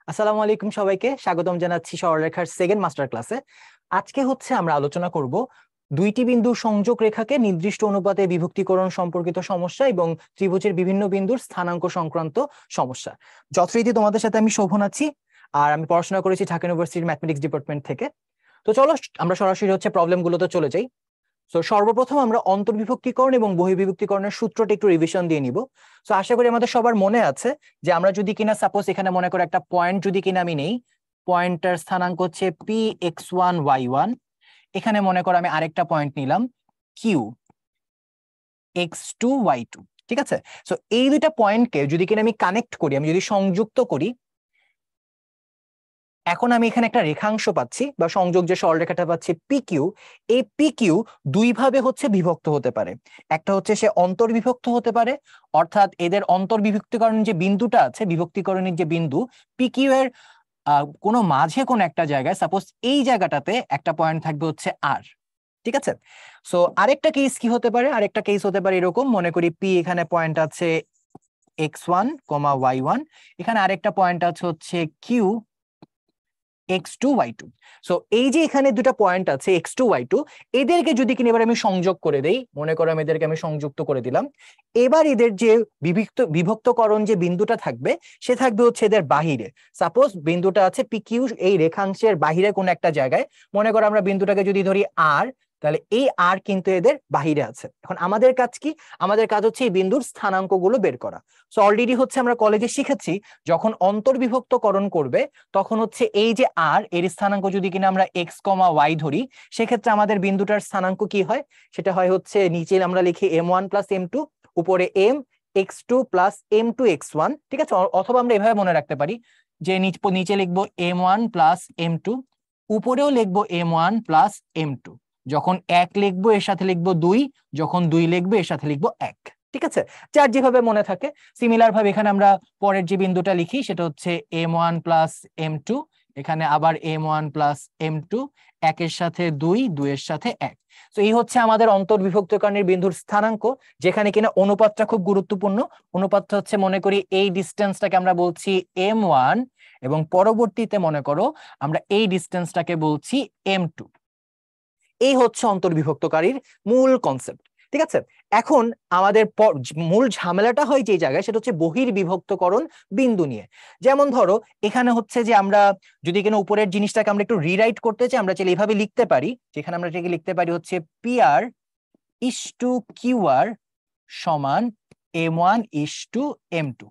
আসসালামু আলাইকুম, সবাইকে স্বাগতম জানাচ্ছি সরলরেখার সেকেন্ড মাস্টার ক্লাসে। আজকে আমরা আলোচনা করব দুইটি বিন্দুর সংযোগ রেখাকে নির্দিষ্ট অনুপাতে বিভক্তিকরণ সম্পর্কিত সমস্যা এবং ত্রিভুজের বিভিন্ন বিন্দুর স্থানাঙ্ক সংক্রান্ত সমস্যা। যথারীতি তোমাদের সাথে আমি শোভন আছি, আর আমি পড়াশোনা করেছি ঢাকা ইউনিভার্সিটির ম্যাথমেটিক্স ডিপার্টমেন্ট থেকে। তো চলো আমরা সরাসরি প্রবলেমগুলোতে চলে যাই। তো সর্বপ্রথম আমরা অন্তর্বিভক্তিকরণ এবং বহির্বিভক্তিকরণের সূত্রটা একটু রিভিশন দিয়ে নিব। তো আশা করি আমাদের সবার মনে আছে যে আমরা যদি কিনা সাপোজ এখানে মনে করো একটা পয়েন্ট যদি কিনা আমি নেই, পয়েন্টটার স্থানাঙ্ক হচ্ছে P X one Y one. এখানে মনে করো আমি আরেকটা পয়েন্ট নিলাম Q X two Y two. ঠিক আছে, তো এই দুইটা পয়েন্টকে যদি কিনা আমি কানেক্ট করি, আমি যদি সংযুক্ত করি, এখন আমি এখানে একটা রেখাংশ পাচ্ছি বা সংযোগ যে সরলরেখাটা পাচ্ছি পি কিউ। এই পি কিউ দুই ভাবে বিভক্ত হতে পারে। একটা হচ্ছে সে অন্তর্বিভক্ত হতে পারে, অর্থাৎ এদের অন্তর্বিভক্তিকরণ যে বিন্দুটা আছে, বিভক্তিকরণের যে বিন্দু পি কিউ এর কোনো মাঝে কোনো একটা জায়গায়, সাপোজ এই জায়গাটাতে একটা পয়েন্ট থাকবে হচ্ছে আর। ঠিক আছে, সো আরেকটা কেস কি হতে পারে, আরেকটা কেস হতে পারে এরকম, মনে করি পি এখানে পয়েন্ট আছে X one comma Y one, এখানে আরেকটা পয়েন্ট আছে হচ্ছে Q X two Y two. So এই যে এখানে দুটা পয়েন্ট আছে এক্স টু ওয়াই টু, এদেরকে যদি কিনা এবার আমি সংযোগ করে দেই, মনে করো আমি এদেরকে আমি সংযুক্ত করে দিলাম। এবার এদের যে বিভক্তকরণ যে বিন্দুটা থাকবে, সে থাকবে হচ্ছে এদের বাহিরে। সাপোজ বিন্দুটা আছে পি কিউ এই রেখাংশের বাহিরে কোন একটা জায়গায়, মনে করো আমরা বিন্দুটাকে যদি ধরি আর, তাহলে এই আর কিন্তু এদের বাহিরে আছে। এখন আমাদের কাজ কি? আমাদের কাজ হচ্ছে এই বিন্দুর স্থানাঙ্কগুলো বের করা। সো অলরেডি আমরা কলেজে শিখেছি, যখন অন্তর্বিভক্তকরণ করবে তখন এই যে আর এর স্থানাঙ্ক যদি কিনা আমরা এক্স কমা ওয়াই ধরি, সেক্ষেত্রে আমাদের বিন্দুটার স্থানাঙ্ক কি হয়? সেটা হয় হচ্ছে নিচে আমরা লিখি M one plus M two, উপরে M X two plus M two X one. ঠিক আছে, অথবা আমরা এভাবে মনে রাখতে পারি যে নিচে লিখবো M one plus M two, উপরেও লিখবো M one plus M two. যখন এক লিখবো এর সাথে লিখবো দুই, যখন দুই লিখবো এর সাথে লিখবো এক। ঠিক আছে, যার যেভাবে মনে থাকে। সিমিলার ভাবে এখানে আমরা পরের যে বিন্দুটা লিখি সেটা হচ্ছে M one plus M two, এখানে আবার M one plus M two, একের সাথে দুই, দুইয়ের সাথে এক। তো এই হচ্ছে আমাদের অন্তর্বিভক্তকরণের বিন্দুর স্থানাঙ্ক, যেখানে কিনা অনুপাতটা খুব গুরুত্বপূর্ণ। অনুপাতটা হচ্ছে মনে করি এই ডিস্টেন্সটাকে আমরা বলছি এম ওয়ান, এবং পরবর্তীতে মনে করো আমরা এই ডিস্টেন্সটাকে বলছি এম টু। এই হচ্ছে অন্তর্বিভক্তকারীর মূল কনসেপ্ট। ঠিক আছে, এখন আমাদের মূল ঝামেলাটা হয় যে জায়গায়, সেটা হচ্ছে বহির্বিভক্তকরণ বিন্দু নিয়ে। যেমন ধরো এখানে যে আমরা যদি কিনা উপরের জিনিসটাকে আমরা একটু রিরাইট করতে চাই, আমরা চাইলে এইভাবে লিখতে পারি, যেখানে আমরা এটাকে লিখতে পারি হচ্ছে P R is to Q R সমান M one is to M two.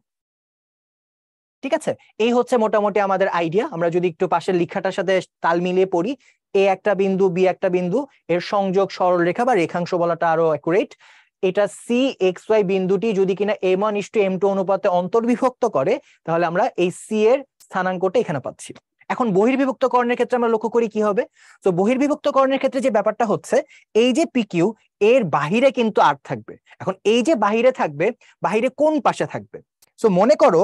ঠিক আছে, এই হচ্ছে মোটামুটি আমাদের আইডিয়া। আমরা যদি একটু পাশের লেখাটার সাথে তাল মিলিয়ে পড়ি, এ একটা বিন্দু বি একটা বিন্দু, এর সংযোগ সরলরেখা বা রেখাংশ বলাটা আরো অ্যাকুরেট। এটা সি এক্স ওয়াই বিন্দুটি যদি কিনা M one is to M two অনুপাতে অন্তর্বিভক্ত করে, তাহলে আমরা এই সি এর স্থানাঙ্কটা এখানে পাচ্ছি। এখন বহির্বিভক্তকরণের ক্ষেত্রে আমরা লক্ষ্য করি কি হবে। তো বহির্বিভক্তকরণের ক্ষেত্রে যে ব্যাপারটা হচ্ছে, এই যে পি কিউ এর বাহিরে কিন্তু আর থাকবে। এখন এই যে বাহিরে থাকবে, বাহিরে কোন পাশে থাকবে? সো মনে করো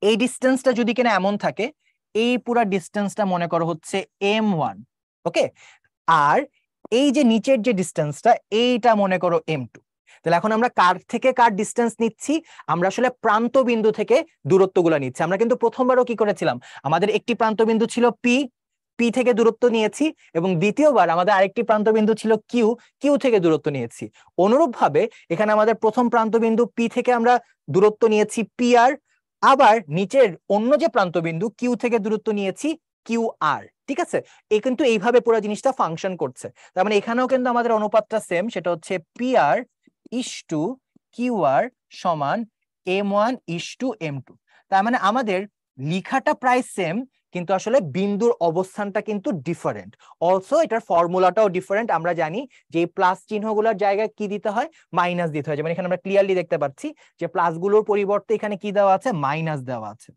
এই ডিস্টেন্সটা যদি কিনা এমন থাকে, এই পুরো ডিস্টেন্সটা মনে করো হচ্ছে এম ওয়ান, ওকে, আর এই যে নিচের যে ডিস্টেন্সটা এইটা মনে করো এম টু। তাহলে এখন আমরা কার থেকে কার ডিস্টেন্স নিচ্ছি? আমরা আসলে প্রান্ত বিন্দু থেকে দূরত্বগুলো নিচ্ছি। আমরা কিন্তু প্রথমবারও কি করেছিলাম, আমাদের একটি প্রান্ত বিন্দু ছিল পি, পি থেকে দূরত্ব নিয়েছি, এবং দ্বিতীয়বার আমাদের আরেকটি প্রান্ত বিন্দু ছিল কিউ, কিউ থেকে দূরত্ব নিয়েছি। অনুরূপভাবে এখানে আমাদের প্রথম প্রান্ত বিন্দু পি থেকে আমরা দূরত্ব নিয়েছি পি আর, আবার নিচের অন্য যে প্রান্ত বিন্দু কিউ থেকে দূরত্ব নিয়েছি কিউ আর। ঠিক আছে, এই কিন্তু এইভাবে পুরো জিনিসটা ফাংশন করছে। তার মানে এখানেও কিন্তু আমাদের অনুপাতটা সেম, সেটা হচ্ছে P R is to Q R সমান M one is to M two. তার মানে আমাদের লেখাটা প্রায় সেম, কিন্তু আসলে বিন্দুর অবস্থানটা কিন্তু ডিফারেন্ট। অলসো এটার ফর্মুলাটাও ডিফারেন্ট। আমরা জানি যে প্লাস চিহ্নগুলোর জায়গায় কি দিতে হয়, মাইনাস দিতে হয়। যেমন এখানে আমরা ক্লিয়ারলি দেখতে পাচ্ছি যে প্লাস গুলোর পরিবর্তে এখানে কি দেওয়া আছে, মাইনাস দেওয়া আছে।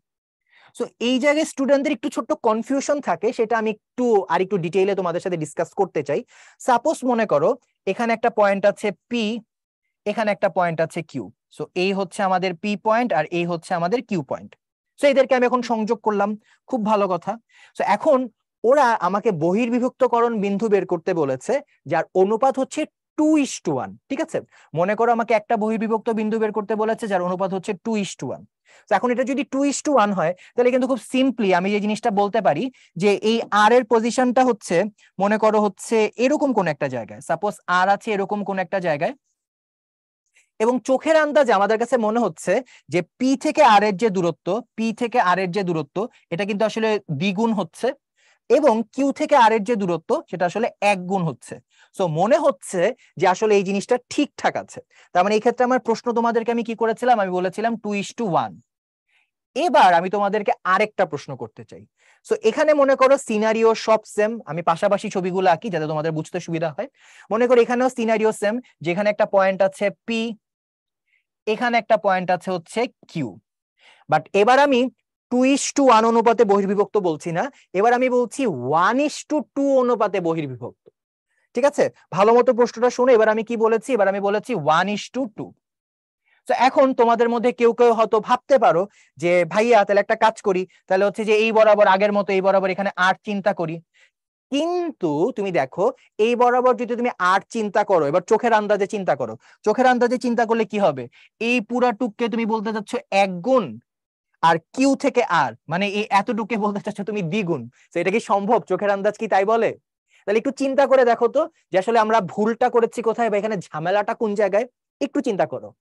সো এই জায়গায় স্টুডেন্টদের একটু ছোট্ট কনফিউশন থাকে, সেটা আমি একটু ডিটেইলে তোমাদের সাথে ডিসকাস করতে চাই। সাপোজ মনে করো এখানে একটা পয়েন্ট আছে পি, এখানে একটা পয়েন্ট আছে কিউ। সো এই হচ্ছে আমাদের পি পয়েন্ট আর এই হচ্ছে আমাদের কিউ পয়েন্ট। সো এদেরকে আমি এখন সংযোগ করলাম, খুব ভালো কথা। সো এখন ওরা আমাকে বহির্বিভক্তকরণ বিন্দু বের করতে বলেছে, যার অনুপাত হচ্ছে 2:1, ঠিক আছে? মনে করো আমাকে একটা বহির্বিভক্ত বিন্দু বের করতে বলেছে যার অনুপাত হচ্ছে 2:1। তো এখন এটা যদি 2:1 হয় তাহলে কিন্তু খুব সিম্পলি আমি যে জিনিসটা বলতে পারি যে এই আর এর পজিশনটা হচ্ছে, মনে করো হচ্ছে এরকম কোন একটা জায়গায়, সাপোজ আর আছে এরকম কোন একটা জায়গায়, এবং চোখের আন্দাজে আমাদের কাছে মনে হচ্ছে যে পি থেকে আর এর যে দূরত্ব, পি থেকে আর এর যে দূরত্ব এটা কিন্তু আসলে দ্বিগুণ হচ্ছে, এবং কিউ থেকে আর এর যে দূরত্ব সেটা আসলে 1 গুণ হচ্ছে। সো মনে হচ্ছে যে আসলে এই জিনিসটা ঠিকঠাক আছে। তার মানে এই ক্ষেত্রে আমার প্রশ্ন তোমাদেরকে আমি কি করেছিলাম, আমি বলেছিলাম 2:1। এবার আমি তোমাদেরকে আরেকটা প্রশ্ন করতে চাই। সো এখানে মনে করো সিনারিও সব সেম, আমি পাশাপাশি ছবিগুলো আঁকি যাতে তোমাদের বুঝতে সুবিধা হয়। মনে করো এখানেও সিনারিও সেম, যেখানে একটা পয়েন্ট আছে পি, এখানে একটা পয়েন্ট আছে হচ্ছে কিউ। বাট এবার আমি 2:1 অনুপাতে বহির্বিভক্ত বলছি না, এবার আমি বলছি 1:2 অনুপাতে বহির্বিভক্ত। ঠিক আছে, ভালো মতো প্রশ্নটা শুনে এবার আমি কি বলেছি, এবার আমি বলেছি 1:2। তো এখন তোমাদের মধ্যে কেউ কেউ হয়তো ভাবতে পারো যে ভাইয়া তাহলে একটা কাজ করি, তাহলে হচ্ছে যে এই বরাবর আগের মতো এই বরাবর এখানে 8 চিন্তা করি। কিন্তু তুমি দেখো এই বরাবর যদি তুমি 8 চিন্তা করো, এবার চোখের আন্দাজে চিন্তা করো, চোখের আন্দাজে চিন্তা করলে কি হবে, এই পুরা টুককে তুমি বলতে চাচ্ছ 1 গুণ, আর কিউ থেকে আর মানে এই এতটুকু বলতে চাচ্ছ তুমি দ্বিগুণ। তো এটা কি সম্ভব? চোখের আন্দাজ কি তাই বলে? তাহলে একটু চিন্তা করে দেখো তো যে আসলে আমরা ভুলটা করেছি কোথায় বা এখানে ঝামেলাটা কোন জায়গায়, একটু চিন্তা করো।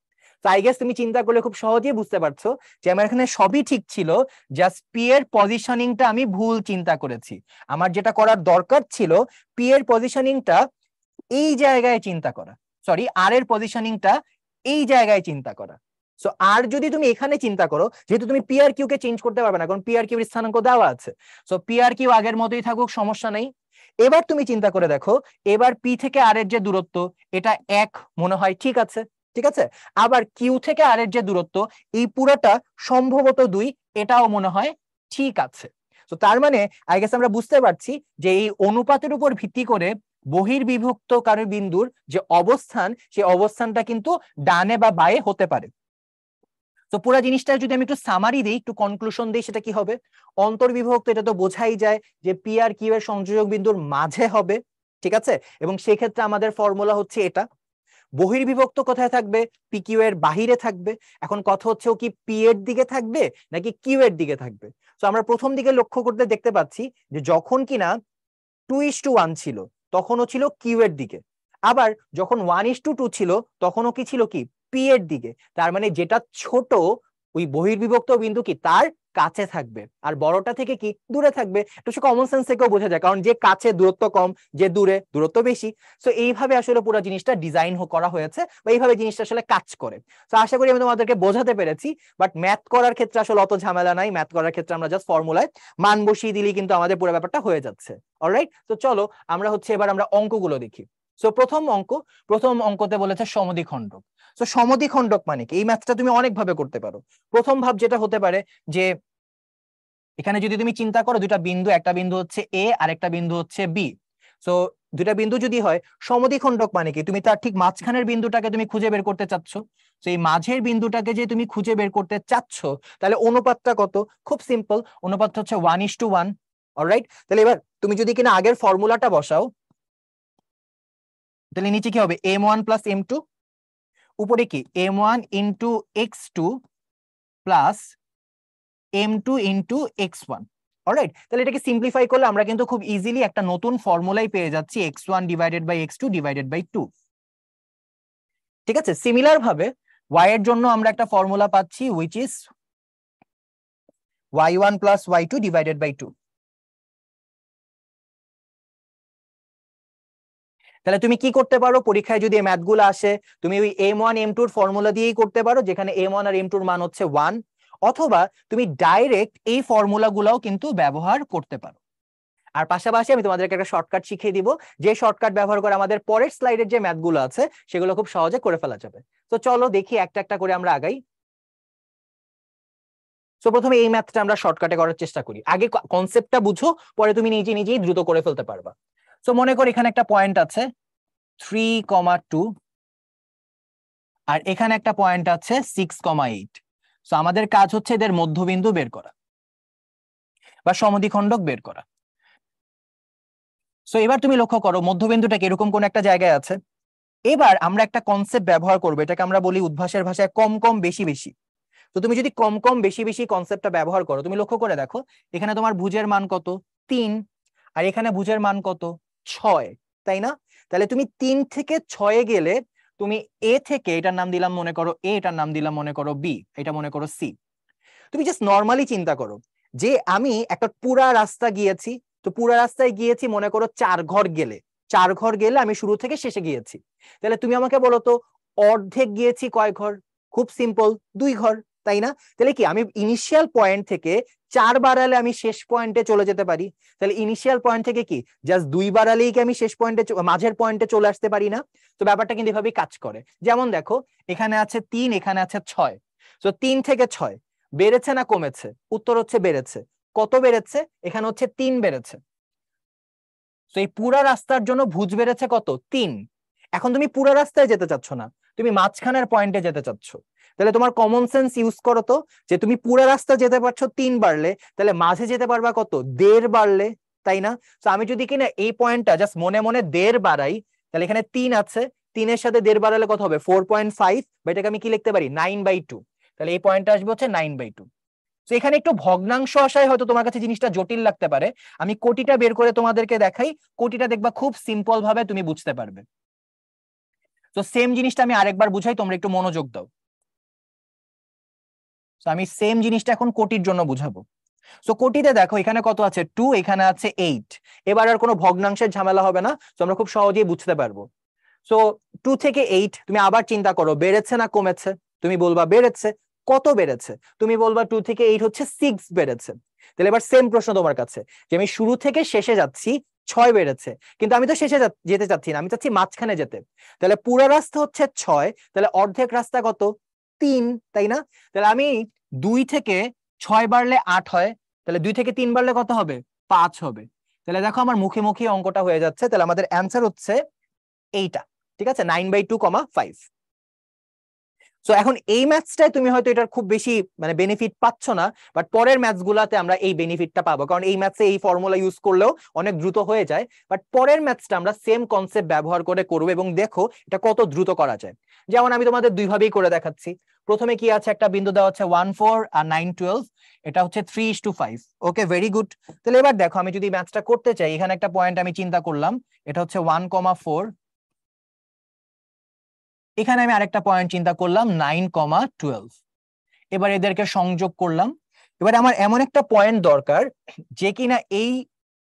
তো আই গেস তুমি চিন্তা করলে খুব সহজেই বুঝতে পারছো যে আমার এখানে সবই ঠিক ছিল, জাস্ট পি এর পজিশনিংটা আমি ভুল চিন্তা করেছি। আমার যেটা করার দরকার ছিল পি এর পজিশনিংটা এই জায়গায় চিন্তা করা, সরি আর এর পজিশনিংটা এই জায়গায় চিন্তা করা। সো আর যদি তুমি এখানে চিন্তা করো, যেহেতু তুমি পি আর কিউ কে চেঞ্জ করতে পারবে না কারণ পি আর কিউ এর স্থানাঙ্ক দেওয়া আছে, সো পি আর কিউ আগের মতোই থাকুক, সমস্যা নেই। এবার তুমি চিন্তা করে দেখো, এবার পি থেকে আর এর যে দূরত্ব এটা 1 মনে হয় ঠিক আছে, ঠিক আছে। আবার কিউ থেকে আর এর যে দূরত্ব এই পুরোটা সম্ভবত 2, এটাও মনে হয় ঠিক আছে। তো তার মানে আই গেস আমরা বুঝতে পারছি যে এই অনুপাতের উপর ভিত্তি করে বহির্বিভক্তকারী বিন্দুর যে অবস্থান সেই অবস্থানটা কিন্তু ডানে বা বায়ে হতে পারে। তো পুরো জিনিসটা যদি আমি একটু সামারি দিই, একটু কনক্লুশন দিই, সেটা কি হবে? অন্তর্বিভক্ত এটা তো বোঝাই যায় যে পি আর কিউ এর সংযোজক বিন্দুর মাঝে হবে, ঠিক আছে, এবং সেই ক্ষেত্রে আমাদের ফর্মুলা হচ্ছে এটা। বহির্বিভক্ত কোথায় থাকবে? পি কিউ এর বাহিরে থাকবে। এখন কথা হচ্ছে ও কি পি এর দিকে থাকবে নাকি কিউ এর দিকে থাকবে? তো আমরা প্রথম দিকে লক্ষ্য করতে দেখতে পাচ্ছি যে যখন কিনা 2:1 ছিল তখনও ছিল কিউ এর দিকে, আবার যখন 1:2 ছিল তখনও কি ছিল, কি পি এর দিকে। তার মানে যেটা ছোট ওই বহির্বিভক্ত বিন্দু কি তার কাছে থাকবে, আর বড়টা থেকে কি দূরে থাকবে। একটু কমন সেন্স থেকেও বোঝা যায়, কারণ যে কাছে দূরত্ব কম, যে দূরে দূরত্ব বেশি। সো এইভাবে আসলে পুরো জিনিসটা ডিজাইন করা হয়েছে বা এইভাবে জিনিসটা আসলে কাজ করে। তো আশা করি আমি তোমাদেরকে বোঝাতে পেরেছি। বাট ম্যাথ করার ক্ষেত্রে আসলে অত ঝামেলা নাই, ম্যাথ করার ক্ষেত্রে আমরা জাস্ট ফর্মুলায় মান বসিয়ে দিলেই কিন্তু আমাদের পুরো ব্যাপারটা হয়ে যাচ্ছে। অলরাইট, তো চলো আমরা হচ্ছে এবার আমরা অঙ্কগুলো দেখি। সো প্রথম অঙ্কতে বলেছে সমদ্বিখণ্ডক। তো সমদ্বিখণ্ডক মানে কি? এই ম্যাথটা তুমি অনেক ভাবে করতে পারো। প্রথম ভাব যেটা হতে পারে যে এখানে যদি তুমি চিন্তা করো দুইটা বিন্দু, একটা বিন্দু হচ্ছে এ আর একটা বিন্দু হচ্ছে বি। সো দুইটা বিন্দু যদি হয় সমদ্বিখণ্ডক মানে কি, তুমি তার ঠিক মাঝখানের বিন্দুটাকে তুমি খুঁজে বের করতে চাচ্ছ। তো এই মাঝের বিন্দুটাকে যে তুমি খুঁজে বের করতে চাচ্ছ তাহলে অনুপাতটা কত? খুব সিম্পল, অনুপাতটা হচ্ছে 1:1। অলরাইট, তাহলে এবার তুমি যদি কিনা আগের ফর্মুলাটা বসাও তাহলে নিচে কি হবে? m1 প্লাস m2, উপরে কি m1 into x2 plus m2 into x1। Alright, তাহলে এটাকে সিম্পলিফাই করলে আমরা কিন্তু খুব ইজিলি একটা নতুন ফর্মুলাই পেয়ে যাচ্ছি, x1 divided by x2 divided by 2। ঠিক আছে, সিমিলার ভাবে y এর জন্য আমরা একটা ফর্মুলা পাচ্ছি which is y1 plus y2 divided by 2। তাহলে তুমি কি করতে পারো, পরীক্ষায় যদি ম্যাথ গুলো আসে তুমি ওই m1 m2 এর ফর্মুলা দিয়েই করতে পারো, যেখানে m1 আর m2 এর মান হচ্ছে 1, অথবা তুমি ডাইরেক্ট এই ফর্মুলা গুলাও কিন্তু ব্যবহার করতে পারো। আর পাশাপাশি আমি তোমাদেরকে একটা শর্টকাট শিখিয়ে দিব, যে শর্টকাট ব্যবহার করে আমাদের পরের স্লাইডের যে ম্যাথ গুলো আছে সেগুলো খুব সহজে করে ফেলা যাবে। তো চলো দেখি একটা একটা করে আমরা আগাই। তো প্রথমে এই ম্যাথটা আমরা শর্টকাটে করার চেষ্টা করি, আগে কনসেপ্টটা বুঝো, পরে তুমি নিজেই দ্রুত করে ফেলতে পারবা। তো মনে করি এখানে একটা পয়েন্ট আছে 3,2, আর এখানে একটা পয়েন্ট আছে 6,8। তো আমাদের কাজ হচ্ছে এদের মধ্যবিন্দু বের করা বা সমদ্বিখণ্ডক বের করা। সো এবার তুমি লক্ষ্য করো মধ্যবিন্দুটা এরকম কোন একটা জায়গায় আছে, এবার আমরা একটা কনসেপ্ট ব্যবহার করবো, এটাকে আমরা বলি উদ্ভাসের ভাষায় কম কম বেশি বেশি। তো তুমি যদি কম কম বেশি বেশি কনসেপ্টটা ব্যবহার করো, তুমি লক্ষ্য করে দেখো এখানে তোমার ভুজের মান কত 3, আর এখানে ভুজের মান কত 6, তাই না? তাহলে তুমি 3 থেকে 6 গেলে তুমি এ থেকে, এটার নাম দিলাম মনে করো এ, এটার নাম দিলাম মনে করো বি, এটা মনে করো সি। তুমি জাস্ট নর্মালি চিন্তা করো যে আমি একটা পুরা রাস্তা গিয়েছি, তো পুরা রাস্তায় গিয়েছি মনে করো 4 ঘর গেলে, 4 ঘর গেলে আমি শুরু থেকে শেষে গিয়েছি। তাহলে তুমি আমাকে বলো তো অর্ধেক গিয়েছি কয় ঘর? খুব সিম্পল, 2 ঘর, তাই না? তাহলে কি আমি ইনিশিয়াল পয়েন্ট থেকে 4 বাড়ালে আমি শেষ পয়েন্টে চলে যেতে পারি? তাহলে ইনিশিয়াল পয়েন্ট থেকে কি জাস্ট 2 বাড়ালেই কি আমি শেষ পয়েন্টে, মাঝের পয়েন্টে চলে আসতে পারি না? তো ব্যাপারটা কিন্তু এভাবেই কাজ করে। যেমন দেখো এখানে আছে 3, এখানে আছে 6, তো 3 থেকে 6 বেড়েছে না কমেছে? উত্তর হচ্ছে বেড়েছে। কত বেড়েছে? এখানে হচ্ছে 3 বেড়েছে। তো এই পুরা রাস্তার জন্য ভুজ বেড়েছে কত? 3। এখন তুমি পুরা রাস্তায় যেতে চাচ্ছ না, তুমি মাঝখানের পয়েন্টে যেতে চাচ্ছ। তাহলে তোমার কমন সেন্স ইউজ করো তো, যে তুমি পুরা রাস্তা যেতে পারছো 3 বাড়লে, তাহলে মাঝে যেতে পারবা কত? 1.5 বাড়লে, তাই না? তো আমি যদি কিনা এই পয়েন্টটা জাস্ট মনে মনে 1.5 বাড়াই, তাহলে এখানে 3 আছে, 3 এর সাথে 1.5 বাড়ালে কত হবে? 4.5, বা এটাকে আমি কি লিখতে পারি? 9/2। তাহলে এই পয়েন্টটা আসবে হচ্ছে 9/2। তো এখানে একটু ভগ্নাংশ আসায় হয়তো তোমার কাছে জিনিসটা জটিল লাগতে পারে, আমি কোটিটা বের করে তোমাদেরকে দেখাই, কোটিটা দেখবা খুব সিম্পল ভাবে তুমি বুঝতে পারবে। তো সেম জিনিসটা আমি আরেকবার বুঝাই, তোমরা একটু মনোযোগ দাও। তো আমি সেম জিনিসটা এখন কোটির জন্য বুঝাবো। সো কোটিতে দেখো এখানে কত আছে? 2, এখানে আছে 8। এবার আর কোনো ভগ্নাংশের ঝামেলা হবে না, তো আমরা খুব সহজেই বুঝতে পারবো। সো 2 থেকে 8 তুমি আবার চিন্তা করো, বেড়েছে না কমেছে? তুমি বলবা বেড়েছে। কত বেড়েছে? তুমি বলবা 2 থেকে 8 হচ্ছে 6 বেড়েছে। তাহলে এবার সেম প্রশ্ন তোমার কাছে, যে আমি শুরু থেকে শেষে যাচ্ছি, 6 বেড়েছে, কিন্তু আমি তো শেষে যেতে চাচ্ছি না, আমি চাচ্ছি মাঝখানে যেতে। তাহলে পুরো রাস্তা হচ্ছে 6, তাহলে অর্ধেক রাস্তা কত? 3, তাই না? তাহলে আমি 2 থেকে 6 বাড়লে 8 হয়, তাহলে 2 থেকে 3 বাড়লে কত হবে? 5 হবে। তাহলে দেখো আমার মুখে মুখে অঙ্কটা হয়ে যাচ্ছে, তাহলে আমাদের অ্যান্সার হচ্ছে এইটা। ঠিক আছে, 9/2, 5। সো এখন এই ম্যাথসটাই তুমি হয়তো এটার খুব বেশি মানে বেনিফিট পাচ্ছ না, বাট পরের ম্যাথস গুলাতে আমরা এই বেনিফিটটা পাবো, কারণ এই ম্যাথসে এই ফর্মুলা ইউজ করলেও অনেক দ্রুত হয়ে যায়। বাট পরের ম্যাথসটা আমরা সেম কনসেপ্ট ব্যবহার করে করবো, এবং দেখো এটা কত দ্রুত করা যায়। যেমন আমি তোমাদের দুই ভাবেই করে দেখাচ্ছি। প্রথমে কি আছে, একটা বিন্দু দেওয়া হচ্ছে 1, 4 আর 9, 12, এটা হচ্ছে 3:5। ওকে, ভেরি গুড। তাহলে এবার দেখো আমি যদি ম্যাথসটা করতে চাই, এখানে একটা পয়েন্ট আমি চিন্তা করলাম, এটা হচ্ছে 1,4, এখানে আমি আরেকটা পয়েন্ট চিন্তা করলাম 9,12। এবার এদেরকে সংযোগ করলাম। এবার আমার এমন একটা পয়েন্ট দরকার যে কিনা এই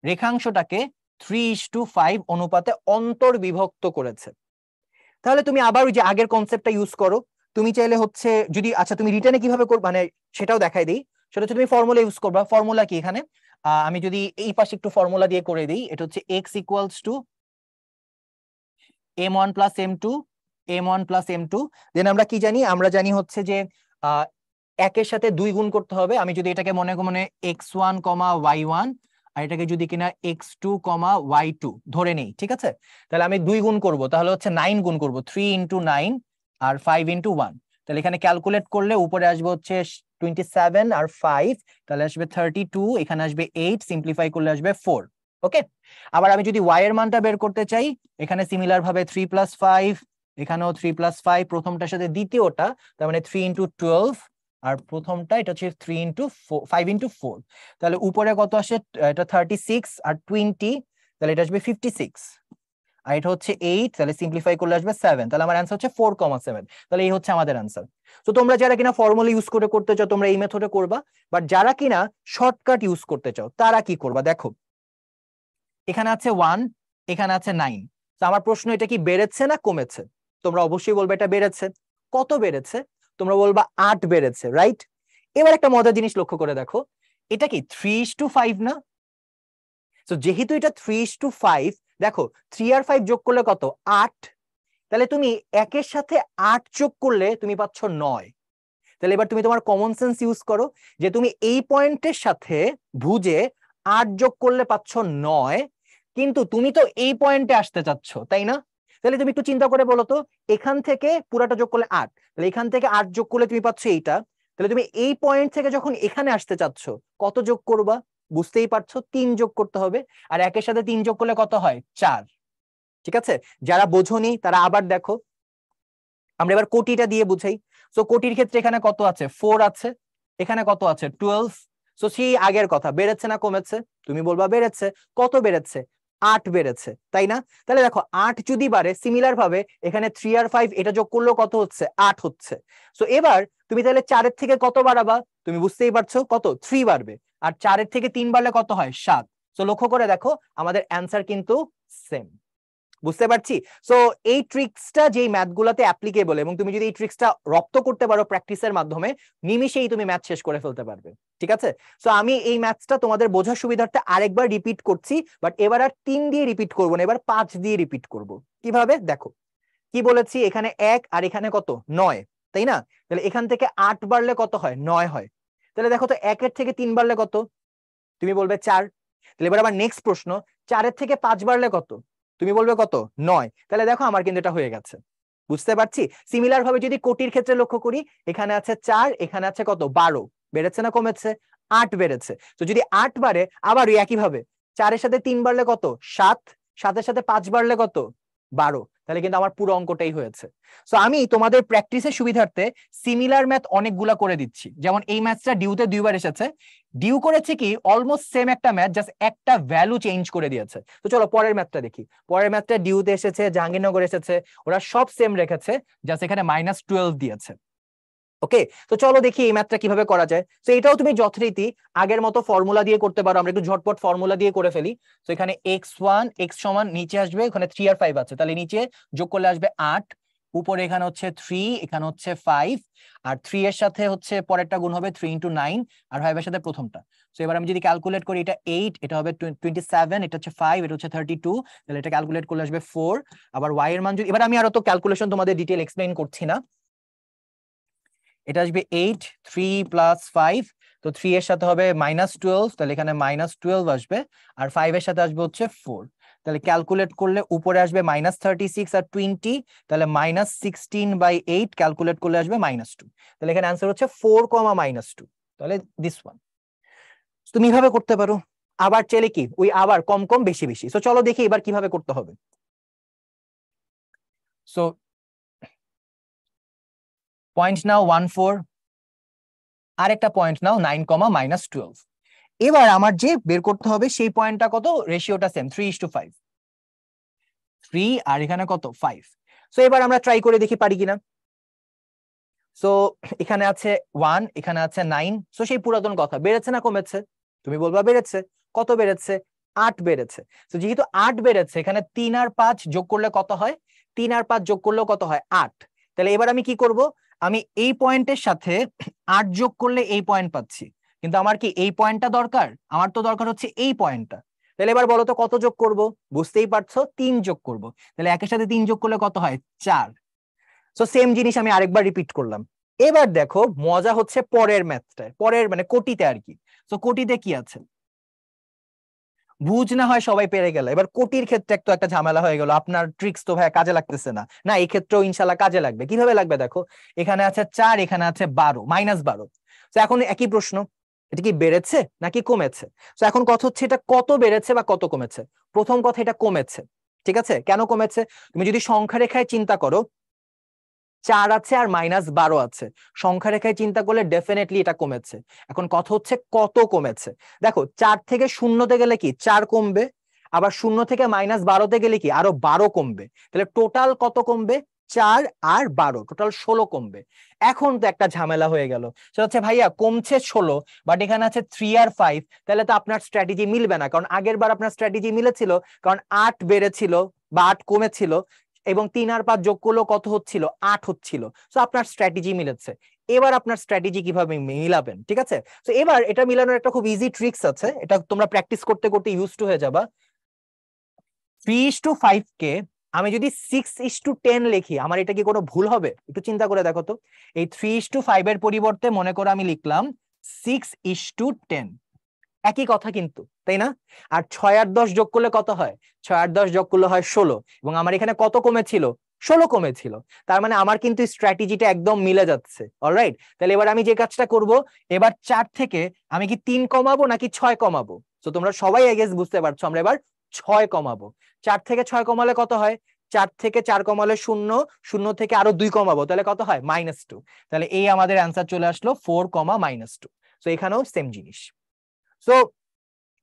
রেখাংশটাকে 3:5 অনুপাতে অন্তর্বিভক্ত করেছে। তাহলে তুমি আবার ওই যে আগের কনসেপ্টটা ইউজ করো। তুমি চাইলে হচ্ছে যদি, আচ্ছা তুমি রিটার্নে কিভাবে করবে মানে সেটাও দেখাই দিই। সেটা হচ্ছে তুমি ফর্মুলা ইউজ করবা। ফর্মুলা কি এখানে? আমি যদি এই পাশে একটু ফর্মুলা দিয়ে করে দিই, এটা হচ্ছে x = m1 + m2, m1 + m2। দেন আমরা কি জানি? আমরা জানি হচ্ছে যে একের সাথে 2 গুণ করতে হবে। আমি যদি এটাকে মনে মনে x1, y1, আর এটাকে যদি কিনা x2, y2 ধরে নেই, ঠিক আছে? তাহলে আমি 2 গুণ করব, তাহলে হচ্ছে 9 গুণ করব, 3 × 9 আর 5 × 1। তাহলে এখানে ক্যালকুলেট করলে উপরে আসবে হচ্ছে 27 আর 5, তাহলে আসবে 32, এখানে আসবে 8, সিম্পলিফাই করলে আসবে 4। ওকে, আবার আমি যদি y এর মানটা বের করতে চাই, এখানে সিমিলার ভাবে 3 + 5, এখানেও 3 + 5, প্রথমটার সাথে দ্বিতীয়টা, তার মানে 3 × 12, আর প্রথমটা এটা হচ্ছে 5 × 4। তাহলে উপরে কত আসে? এটা 36 আর 20, তাহলে এটা আসবে 56, আর এটা হচ্ছে 8, তাহলে সিম্পলিফাই করলে আসবে 7। তাহলে আমার অ্যান্সার হচ্ছে 4,7। তাহলে এই হচ্ছে আমাদের অ্যান্সার। তো তোমরা যারা কিনা ফর্মুলা ইউজ করে করতে চাও, তোমরা এই মেথডে করবা। বাট যারা কিনা শর্টকাট ইউজ করতে চাও, তারা কি করবা? দেখো এখানে আছে 1, এখানে আছে 9। তো আমার প্রশ্ন, এটা কি বেড়েছে না কমেছে? তোমরা অবশ্যই বলবে এটা বেড়েছে। কত বেড়েছে? তোমরা বলবা 8 বেড়েছে, রাইট? এবার একটা মজার জিনিস লক্ষ্য করে দেখো, এটা কি 3:5 না? তো যেহেতু এটা 3:5, দেখো 3 আর 5 যোগ করলে কত? 8। তাহলে তুমি একের সাথে 8 যোগ করলে তুমি পাচ্ছ 9। তাহলে এবার তুমি তোমার কমন সেন্স ইউজ করো, যে তুমি এই পয়েন্টের সাথে ভুজে 8 যোগ করলে পাচ্ছ 9, কিন্তু তুমি তো এই পয়েন্টে আসতে চাচ্ছ, তাই না? তাহলে তুমি একটু চিন্তা করে বলো তো, এখান থেকে পুরাটা যোগ করলে 8, তাহলে এখান থেকে 8 যোগ করলে তুমি পাচ্ছ এইটা। তাহলে তুমি এই পয়েন্ট থেকে যখন এখানে আসতে চাচ্ছ, কত যোগ করবা? বুঝতেই পারছো, 3 যোগ করতে হবে। আর একের সাথে 3 যোগ করলে কত হয়? 4। ঠিক আছে, যারা বোঝোনি তারা আবার দেখো। আমরা এবার কোটিটা দিয়ে বুঝাই। সো কোটির ক্ষেত্রে এখানে কত আছে, 4 আছে, এখানে কত আছে 12। সো সেই আগের কথা, বেড়েছে না কমেছে? তুমি বলবা বেড়েছে। কত বেড়েছে? 8 বেড়েছে, তাই না? তাহলে দেখো 8 যদি বাড়ে, সিমিলার ভাবে এখানে 3 আর 5 এটা যোগ করলেও কত হচ্ছে, 8 হচ্ছে। সো এবার তুমি তাহলে 4 এর থেকে কত বাড়াবা? তুমি বুঝতেই পারছো কত, 3 বাড়বে। আর 4 এর থেকে 3 বাড়লে কত হয়, 7। সো লক্ষ্য করে দেখো আমাদের অ্যান্সার কিন্তু সেম। বুঝতে পারছি? সো এই ট্রিক্সটা যেই ম্যাথ গুলাতে অ্যাপ্লিকেবল, এবং তুমি যদি এই ট্রিক্সটা রপ্ত করতে পারো প্র্যাকটিসের মাধ্যমে, নিমিশেই তুমি ম্যাথ শেষ করে ফেলতে পারবে। ঠিক আছে, সো আমি এই ম্যাথসটা তোমাদের বোঝার সুবিধার্থে আরেকবার রিপিট করছি, বাট এবার আর 3 দিয়ে রিপিট করবো না, এবার 5 দিয়ে রিপিট করব। কিভাবে দেখো, কি বলেছি, এখানে 1 আর এখানে কত 9, তাই না? তাহলে এখান থেকে 8 বাড়লে কত হয়, 9 হয়। তাহলে দেখো তো 1 এর থেকে 3 বাড়লে কত? তুমি বলবে 4। তাহলে এবার আবার নেক্সট প্রশ্ন, 4 এর থেকে 5 বাড়লে কত? তুমি বলবে কত, 9। তাহলে দেখো আমার কিন্তু এটা হয়ে গেছে। বুঝতে পারছি? সিমিলার ভাবে যদি কোটির ক্ষেত্রে লক্ষ্য করি, এখানে আছে 4, এখানে আছে কত 12, বেড়েছে না কমেছে? 8 বেড়েছে। তো যদি 8 বাড়ে, আবার একই ভাবে 4 এর সাথে 3 বাড়লে কত, 7, 7 এর সাথে 5 বাড়লে কত, 12। তাহলে কিন্তু আমার পুরো অঙ্কটাই হয়েছে। সো আমি তোমাদের প্র্যাকটিসের সুবিধার্থে সিমিলার ম্যাথ অনেকগুলা করে দিচ্ছি। যেমন এই ম্যাথসটা ডিউতে 2বার এসেছে। ডিউ করেছে কি অলমোস্ট সেম একটা ম্যাথ, জাস্ট একটা ভ্যালু চেঞ্জ করে দিয়েছে। তো চলো পরের ম্যাথটা দেখি। পরের ম্যাথটা ডিউতে এসেছে, জাহাঙ্গীরনগর এসেছে, ওরা সব সেম রেখেছে, জাস্ট এখানে -12 দিয়েছে। ওকে, তো চলো দেখি এই ম্যাথটা কিভাবে করা যায়। তো এটাও তুমি যথারীতি আগের মতো ফর্মুলা দিয়ে করতে পারো। আমরা একটু ঝটপট ফর্মুলা দিয়ে করে ফেলি। তো এখানে x1 x সমান নিচে আসবে, ওখানে 3 আর 5 আছে, তাহলে নিচে যোগ করলে আসবে 8, উপরে এখানে হচ্ছে 3, এখানে হচ্ছে 5, আর 3 এর সাথে হচ্ছে পরেরটা গুণ হবে 3 × 9, আর 5 এর সাথে প্রথমটা। তো এবার আমি যদি ক্যালকুলেট করি, এটা 8, এটা হবে 27, এটা হচ্ছে 5, এটা হচ্ছে 32, তাহলে এটা ক্যালকুলেট করলে আসবে 4। আবার y এর মান যদি, এবার আমি আরো তো ক্যালকুলেশন তোমাদের ডিটেইল এক্সপ্লেইন করছি না, এটা আসবে 8, 3 + 5, তো 3 এর সাথে হবে -12, তাহলে এখানে -12 আসবে, আর 5 এর সাথে আসবে হচ্ছে 4। তাহলে ক্যালকুলেট করলে উপরে আসবে -36 আর 20, তাহলে -16/8 ক্যালকুলেট করলে আসবে -2। তাহলে এখানে অ্যান্সার হচ্ছে 4, -2, তাহলে দিস ওয়ান। তুমি এভাবে করতে পারো। আবার চাইলে কি ওই আবার কম কম বেশি বেশি। সো চলো দেখি এবার কিভাবে করতে হবে। সো পয়েন্ট নাও 14, আরেকটা পয়েন্ট নাও 9, -12। এবার আমার যে বের করতে হবে সেই পয়েন্টটা কত, রেশিওটা সেম 3:5, 3 আর এখানে কত 5। সো এবার আমরা ট্রাই করে দেখি পারি কিনা। সো এখানে আছে 1, এখানে আছে 9, সো সেই পুরাতন কথা, বেড়েছে না কমেছে? তুমি বলবা বেড়েছে। কত বেড়েছে? 8 বেড়েছে। তো যেহেতু 8 বেড়েছে, এখানে 3 আর 5 যোগ করলে কত হয়, 3 আর 5 যোগ করলেও কত হয়, 8। তাহলে এবার আমি কি করব, আমি এই পয়েন্টের সাথে 8 যোগ করলে এই পয়েন্ট পাচ্ছি, কিন্তু আমার কি এই পয়েন্টটা দরকার? আমার তো দরকার হচ্ছে এই পয়েন্টটা। তাহলে এবার বলো তো কত যোগ করব? বুঝতেই পারছো, 3 যোগ করব। তাহলে একের সাথে 3 যোগ করলে কত হয়, 4। সো সেম জিনিস আমি আরেকবার রিপিট করলাম। এবার দেখো মজা হচ্ছে পরের ম্যাথটায়, পরের মানে কোটিতে আর কি। সো কোটিতে কি আছে, ভুজ না হয় সবাই পেরে গেল, এবার কোটির ক্ষেত্রে একটু একটা ঝামেলা হয়ে গেল। আপনার ট্রিক্স তো ভাই কাজে লাগতেছে না। না, এই ক্ষেত্রেও ইনশাল্লাহ কাজে লাগবে। কিভাবে লাগবে দেখো, এখানে আছে 4, এখানে আছে 12, -12। তো এখন একই প্রশ্ন, এটা কি বেড়েছে নাকি কমেছে? তো এখন কথা হচ্ছে এটা কত বেড়েছে বা কত কমেছে। প্রথম কথা, এটা কমেছে। ঠিক আছে, কেন কমেছে? তুমি যদি সংখ্যা রেখায় চিন্তা করো, 4 আছে আর -12 আছে, সংখ্যা রেখায় চিন্তা করলে ডেফিনেটলি এটা কমেছে। এখন কথা হচ্ছে কত কমেছে। দেখো 4 থেকে 0-তে গেলে কি 4 কমবে, আবার 0 থেকে -12-তে গেলে কি আরো 12 কমবে। তাহলে টোটাল কত কমবে, 4 আর 12, টোটাল 16 কমবে। এখন তো একটা ঝামেলা হয়ে গেল, সেটা হচ্ছে ভাইয়া কমছে 16, বাট এখানে আছে 3 আর 5, তাহলে তো আপনার স্ট্র্যাটেজি মিলবে না। কারণ আগের বার আপনার স্ট্র্যাটেজি মিলেছিল, কারণ 8 বেড়েছিল বা 8 কমেছিল, এবং 3 আর 5 যোগ করলেও কত হচ্ছিল, 8 হচ্ছিল। সো আপনার স্ট্র্যাটেজি মিলেছে। এবার আপনার স্ট্র্যাটেজি কিভাবে মিলাবেন, ঠিক আছে? তো এবার এটা মিলানোর একটা খুব ইজি ট্রিক্স আছে, এটা তোমরা প্র্যাকটিস করতে করতে ইউজ টু হয়ে যাবা। 3:5 কে আমি যদি 6:10 লিখি, আমার এটা কি কোনো ভুল হবে? একটু চিন্তা করে দেখো তো। এই 3:5 এর পরিবর্তে মনে করো আমি লিখলাম 6:10, একই কথা কিন্তু, তাই না? আর 6 আর 10 যোগ করলে কত হয়, 6 আর 10 যোগ করলে হয় 16, এবং আমার এখানে কত কমেছিল, 16 কমেছিল। তার মানে আমার কিন্তু স্ট্র্যাটেজিটা একদম মিলে যাচ্ছে। অলরাইট, তাহলে এবার আমি যে কাজটা করব, এবার 4 থেকে আমি কি 3 কমাবো নাকি 6 কমাবো? তো তোমরা সবাই আই গেস বুঝতে পারছো, আমরা এবার 6 কমাবো। 4 থেকে 6 কমালে কত হয়? 4 থেকে 4 কমালে 0, 0 থেকে আরো 2 কমাবো, তাহলে কত হয়? -2। তাহলে এই আমাদের অ্যান্সার চলে আসলো 4, -2। সো এখানেও সেম জিনিস। সো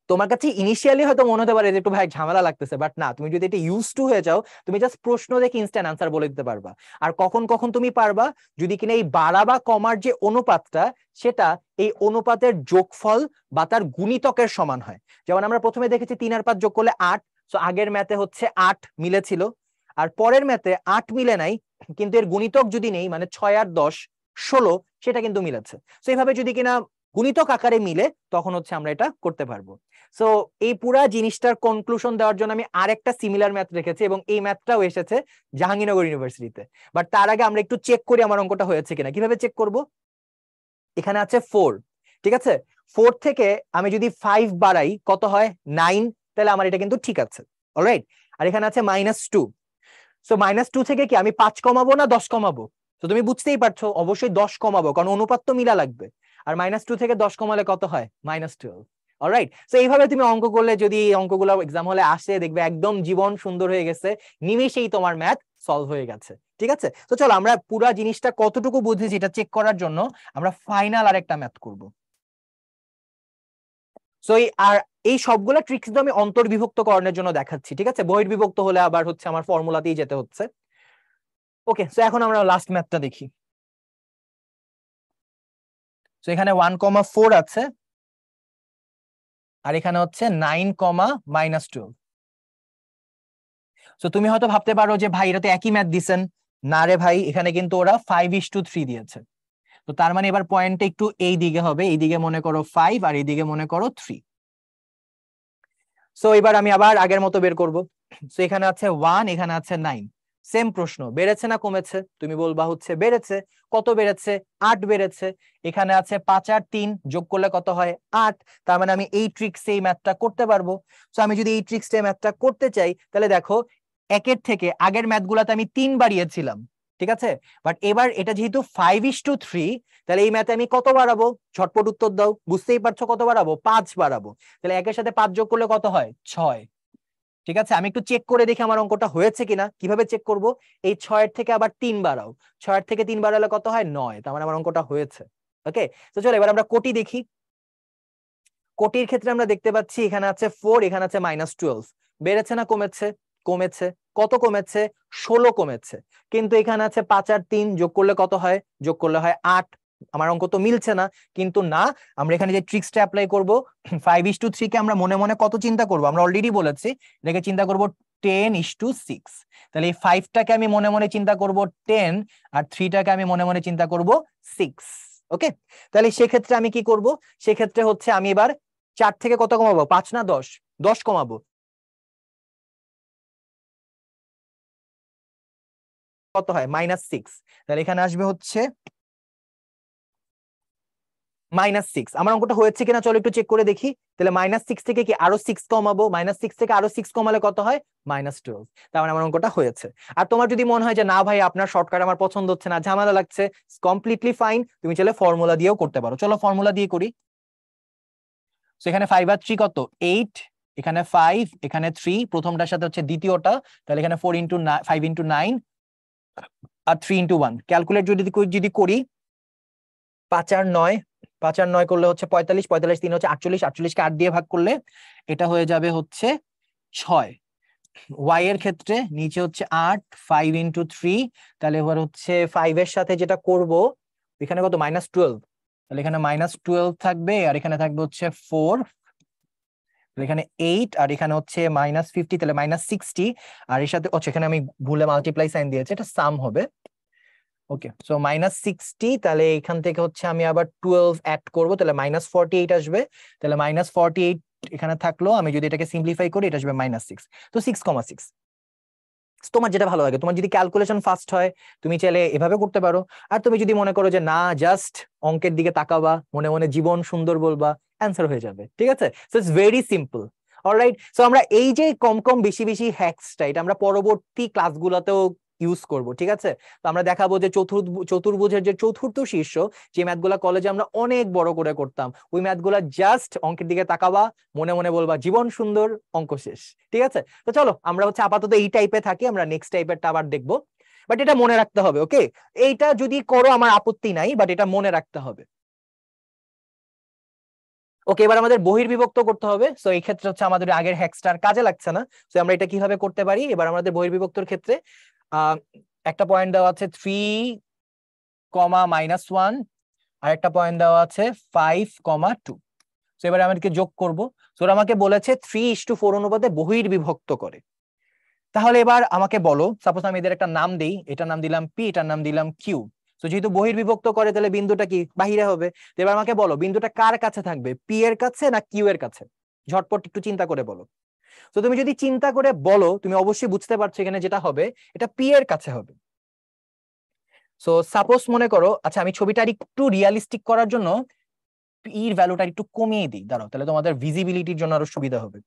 তোমার কাছে ইনিশিয়ালি হয়তো মনে হতে পারে যে একটু ভাই ঝামেলা লাগতেছে, বাট না, তুমি যদি এটা ইউজ টু হয়ে যাও, তুমি জাস্ট প্রশ্ন দেখে ইনস্ট্যান্ট আনসার বলে দিতে পারবা। আর কখন কখন তুমি পারবা? যদি কিনা এই বাড়া বা কমার যে অনুপাতটা, সেটা এই অনুপাতের যোগফল বা তার গুণিতকের সমান হয়। যেমন আমরা প্রথমে দেখেছি 3 আর 5 যোগ করলে 8, সো আগের ম্যাথে হচ্ছে 8 মিলেছিল, আর পরের ম্যাথে 8 মিলে নাই, কিন্তু এর গুণিতক যদি নেই, মানে 6 আর 10 16, সেটা কিন্তু মিলেছে। সো এইভাবে যদি কিনা গুণিতক আকারে মিলে, তখন হচ্ছে আমরা এটা করতে পারবো। সো এই পুরা জিনিসটার কনক্লুশন দেওয়ার জন্য আমি আরেকটা সিমিলার ম্যাথ রেখেছি, এবং এই ম্যাথটাও এসেছে জাহাঙ্গীরনগর ইউনিভার্সিটিতে। বাট তার আগে আমরা একটু চেক করি আমার অঙ্কটা হয়েছে কিনা। কিভাবে চেক করব? এখানে আছে 4, ঠিক আছে? 4 থেকে আমি যদি 5 বাড়াই কত হয়? 9, তাহলে আমার এটা কিন্তু ঠিক আছে। অলরাইট। আর এখানে আছে -2, সো -2 থেকে কি আমি 5 কমাবো না 10 কমাবো? তো তুমি বুঝতেই পারছো, অবশ্যই 10 কমাবো, কারণ অনুপাত তো মিলা লাগবে। আর -2 থেকে 10 কমালে কত হয়? -12। অলরাইট। সো এইভাবে তুমি অঙ্ক করলে, যদি এই অঙ্কগুলো এক্সাম হলে আসে, দেখবে একদম জীবন সুন্দর হয়ে গেছে, নিমেষেই তোমার ম্যাথ সলভ হয়ে গেছে। ঠিক আছে? তো চলো আমরা পুরো জিনিসটা কতটুকু বুঝেছি এটা চেক করার জন্য আমরা ফাইনাল আরেকটা ম্যাথ করব। সো এই সবগুলা ট্রিক্স তো আমি অন্তর্বিভক্তকরণের জন্য দেখাচ্ছি, ঠিক আছে? বহির্বিভক্ত হলে আবার হচ্ছে আমার ফর্মুলাতেই যেতে হচ্ছে। ওকে, সো এখন আমরা লাস্ট ম্যাথটা দেখি। সো এখানে 1,4 আছে, আর এখানে হচ্ছে 9, -12। সো তুমি হয়তো ভাবতে পারো যে ভাই এটা তো একই ম্যাথ দিছেন। না রে ভাই, এখানে কিন্তু ওরা 5:3 দিয়েছে। তো তার মানে এবার পয়েন্টটা একটু এই দিকে হবে, এইদিকে মনে করো 5 আর এইদিকে মনে করো 3। সো এবার আমি আবার আগের মতো বের করব। সো এখানে আছে 1, এখানে আছে 9। সেম প্রশ্ন, বেড়েছে না কমেছে? তুমি বলবা হচ্ছে বেড়েছে। কত বেড়েছে? 8 বেড়েছে। এখানে আছে 5 আর 3 যোগ করলে কত হয়? 8। তার মানে আমি এই ট্রিক্সে এই ম্যাথটা করতে পারবো। সো আমি যদি এই ট্রিক্সে ম্যাথটা করতে চাই, তাহলে দেখো একের থেকে আগের ম্যাথগুলোতে আমি 3 বাড়িয়েছিলাম, ঠিক আছে? বাট এবার এটা যেহেতু 5:3, তাহলে এই ম্যাথে আমি কত বাড়াবো? ঝটপট উত্তর দাও, বুঝতেই পারছো কত বাড়াবো? 5 বাড়াবো। তাহলে একের সাথে 5 যোগ করলে কত হয়? 6। ঠিক আছে, আমি একটু চেক করে দেখি আমার অঙ্কটা হয়েছে কিনা। কিভাবে চেক করব? এই 6 এর থেকে আবার 3 বাড়াও, 6 এর থেকে 3 বাড়ালে কত হয়? 9। তার মানে আমার অঙ্কটা হয়েছে। ওকে, তো চলো এবার আমরা কোটি দেখি। কোটির ক্ষেত্রে আমরা দেখতে পাচ্ছি এখানে আছে 4, এখানে আছে -12। বেড়েছে না কমেছে? কমেছে। কত কমেছে? 16 কমেছে। কিন্তু এখানে আছে 5 আর 3 যোগ করলে কত হয়? যোগ করলে হয় 8। আমার অঙ্ক তো মিলছে না। কিন্তু না, আমরা এখানে যে ট্রিক্সটা অ্যাপ্লাই করব, 5:3 কে আমরা মনে মনে কত চিন্তা করব? আমরা অলরেডি বলেছি এটাকে চিন্তা করব 10:6। তাহলে এই 5টাকে আমি মনে মনে চিন্তা করব 10, আর 3টাকে আমি মনে মনে চিন্তা করব 6। ওকে, তাহলে সেক্ষেত্রে আমি কি করব? সেক্ষেত্রে হচ্ছে আমি এবার 4 থেকে কত কমাবো? 5 না 10? 10 কমাবো। কত হয়? -6। তাহলে এখানে আসবে হচ্ছে -6। আমার অঙ্কটা হয়েছে কিনা চলো একটু চেক করে দেখি। তাহলে -6 থেকে কি আরো 6 কমাবো? -6 থেকে আরো 6 কমালে কত হয়? -12। তার মানে আমার অঙ্কটা হয়েছে। আর তোমার যদি মনে হয় যে না ভাই আপনার শর্টকাট আমার পছন্দ হচ্ছে না, ঝামেলা লাগছে, কমপ্লিটলি ফাইন, তুমি চাইলে ফর্মুলা দিয়েও করতে পারো। চলো ফর্মুলা দিয়ে করি। সো এখানে 5 আর 3 কত? 8। এখানে 5, এখানে 3, প্রথমটার সাথে হচ্ছে দ্বিতীয়টা, তাহলে এখানে 5 ইন্টু 9 আর 3 ইন্টু 1। ক্যালকুলেট যদি করি, 5 আর 9, 5 আর 9 করলে হচ্ছে 45, 45 3 হচ্ছে 48, 48কে 8 দিয়ে ভাগ করলে এটা হয়ে যাবে হচ্ছে 6। ওয়াই এর ক্ষেত্রে নিচে হচ্ছে 8, 5 ইন্টু 3, তাহলে এবার হচ্ছে 5 এর সাথে যেটা করব, এখানে কত? -12। তাহলে এখানে -12 থাকবে, আর এখানে থাকবে হচ্ছে 4, এখানে 8, আর এখানে হচ্ছে -50, তাহলে -60। আর এর সাথে এখানে আমি ভুলে মাল্টিপ্লাই সাইন দিয়েছি, এটা সাম হবে। ওকে, সো -60, তাহলে এখান থেকে হচ্ছে আমি আবার 12 অ্যাড করব, তাহলে -48 আসবে। তাহলে -48 এখানে থাকলো, আমি যদি এটাকে সিম্পলিফাই করি এটা আসবে -6। তো 6,6। তোমার যেটা ভালো লাগে, তোমার যদি ক্যালকুলেশন ফাস্ট হয় তুমি চাইলে এভাবে করতে পারো। আর তুমি যদি মনে করো যে না, জাস্ট অঙ্কের দিকে তাকাবা, মনে মনে জীবন সুন্দর বলবা, অ্যান্সার হয়ে যাবে। ঠিক আছে, so it's very simple. Alright, so আমরা এই যে কম কম বেশি বেশি হ্যাকসটা, এটা আমরা পরবর্তী ক্লাসগুলোতেও ইউজ করব, ঠিক আছে? তো আমরা দেখাবো যে চতুর্ভুজের যে চতুর্থ শীর্ষ, যে ম্যাথগুলা কলেজে আমরা অনেক বড় করে করতাম, ওই ম্যাথগুলা জাস্ট অঙ্কের দিকে তাকাবা, মনে মনে বলবা জীবন সুন্দর, অঙ্ক শেষ, ঠিক আছে? তো চলো আমরা হচ্ছে আপাতত এই টাইপে থাকি, আমরা নেক্সট টাইপেরটা আবার দেখবো, বাট এটা মনে রাখতে হবে, ওকে? এইটা যদি করো আমার আপত্তি নাই, বাট এটা মনে রাখতে হবে। ওকে, এবার আমাদের বহির্বিভক্ত করতে হবে। সো এই ক্ষেত্রে হচ্ছে আমাদের আগের হ্যাক্সটার কাজে লাগছে না। সো আমরা এটা কিভাবে করতে পারি, এবার আমাদের বহির্বিভক্তর ক্ষেত্রে একটা পয়েন্ট দেওয়া আছে 3,-1, আর একটা পয়েন্ট দেওয়া আছে 5,2। সো এবার আমাদেরকে যোগ করব। সো আমাকে বলেছে 3:4 অনুপাতে বহির্বিভক্ত করে। তাহলে এবার আমাকে বলো, সাপোজ আমি এদের একটা নাম দেই, এটার নাম দিলাম পি, এটার নাম দিলাম কিউ। তো যেহেতু বহির্বিভক্ত করে তাহলে বিন্দুটা কি বাহিরে হবে। তো এবার আমাকে বলো বিন্দুটা কার কাছে থাকবে, পি এর কাছে না কিউ এর কাছে? ঝটপট একটু চিন্তা করে বলো। তো তুমি যদি চিন্তা করে বলো, তুমি অবশ্যই বুঝতে পারছো এখানে যেটা হবে এটা পি এর কাছে হবে। সো সাপোজ মনে করো, আচ্ছা আমি ছবিটা একটু রিয়ালিস্টিক করার জন্য পির ভ্যালুটা একটু কমিয়ে দিই, দাঁড়াও, তাহলে তোমাদের ভিজিবিলিটির জন্য আরো সুবিধা হবে।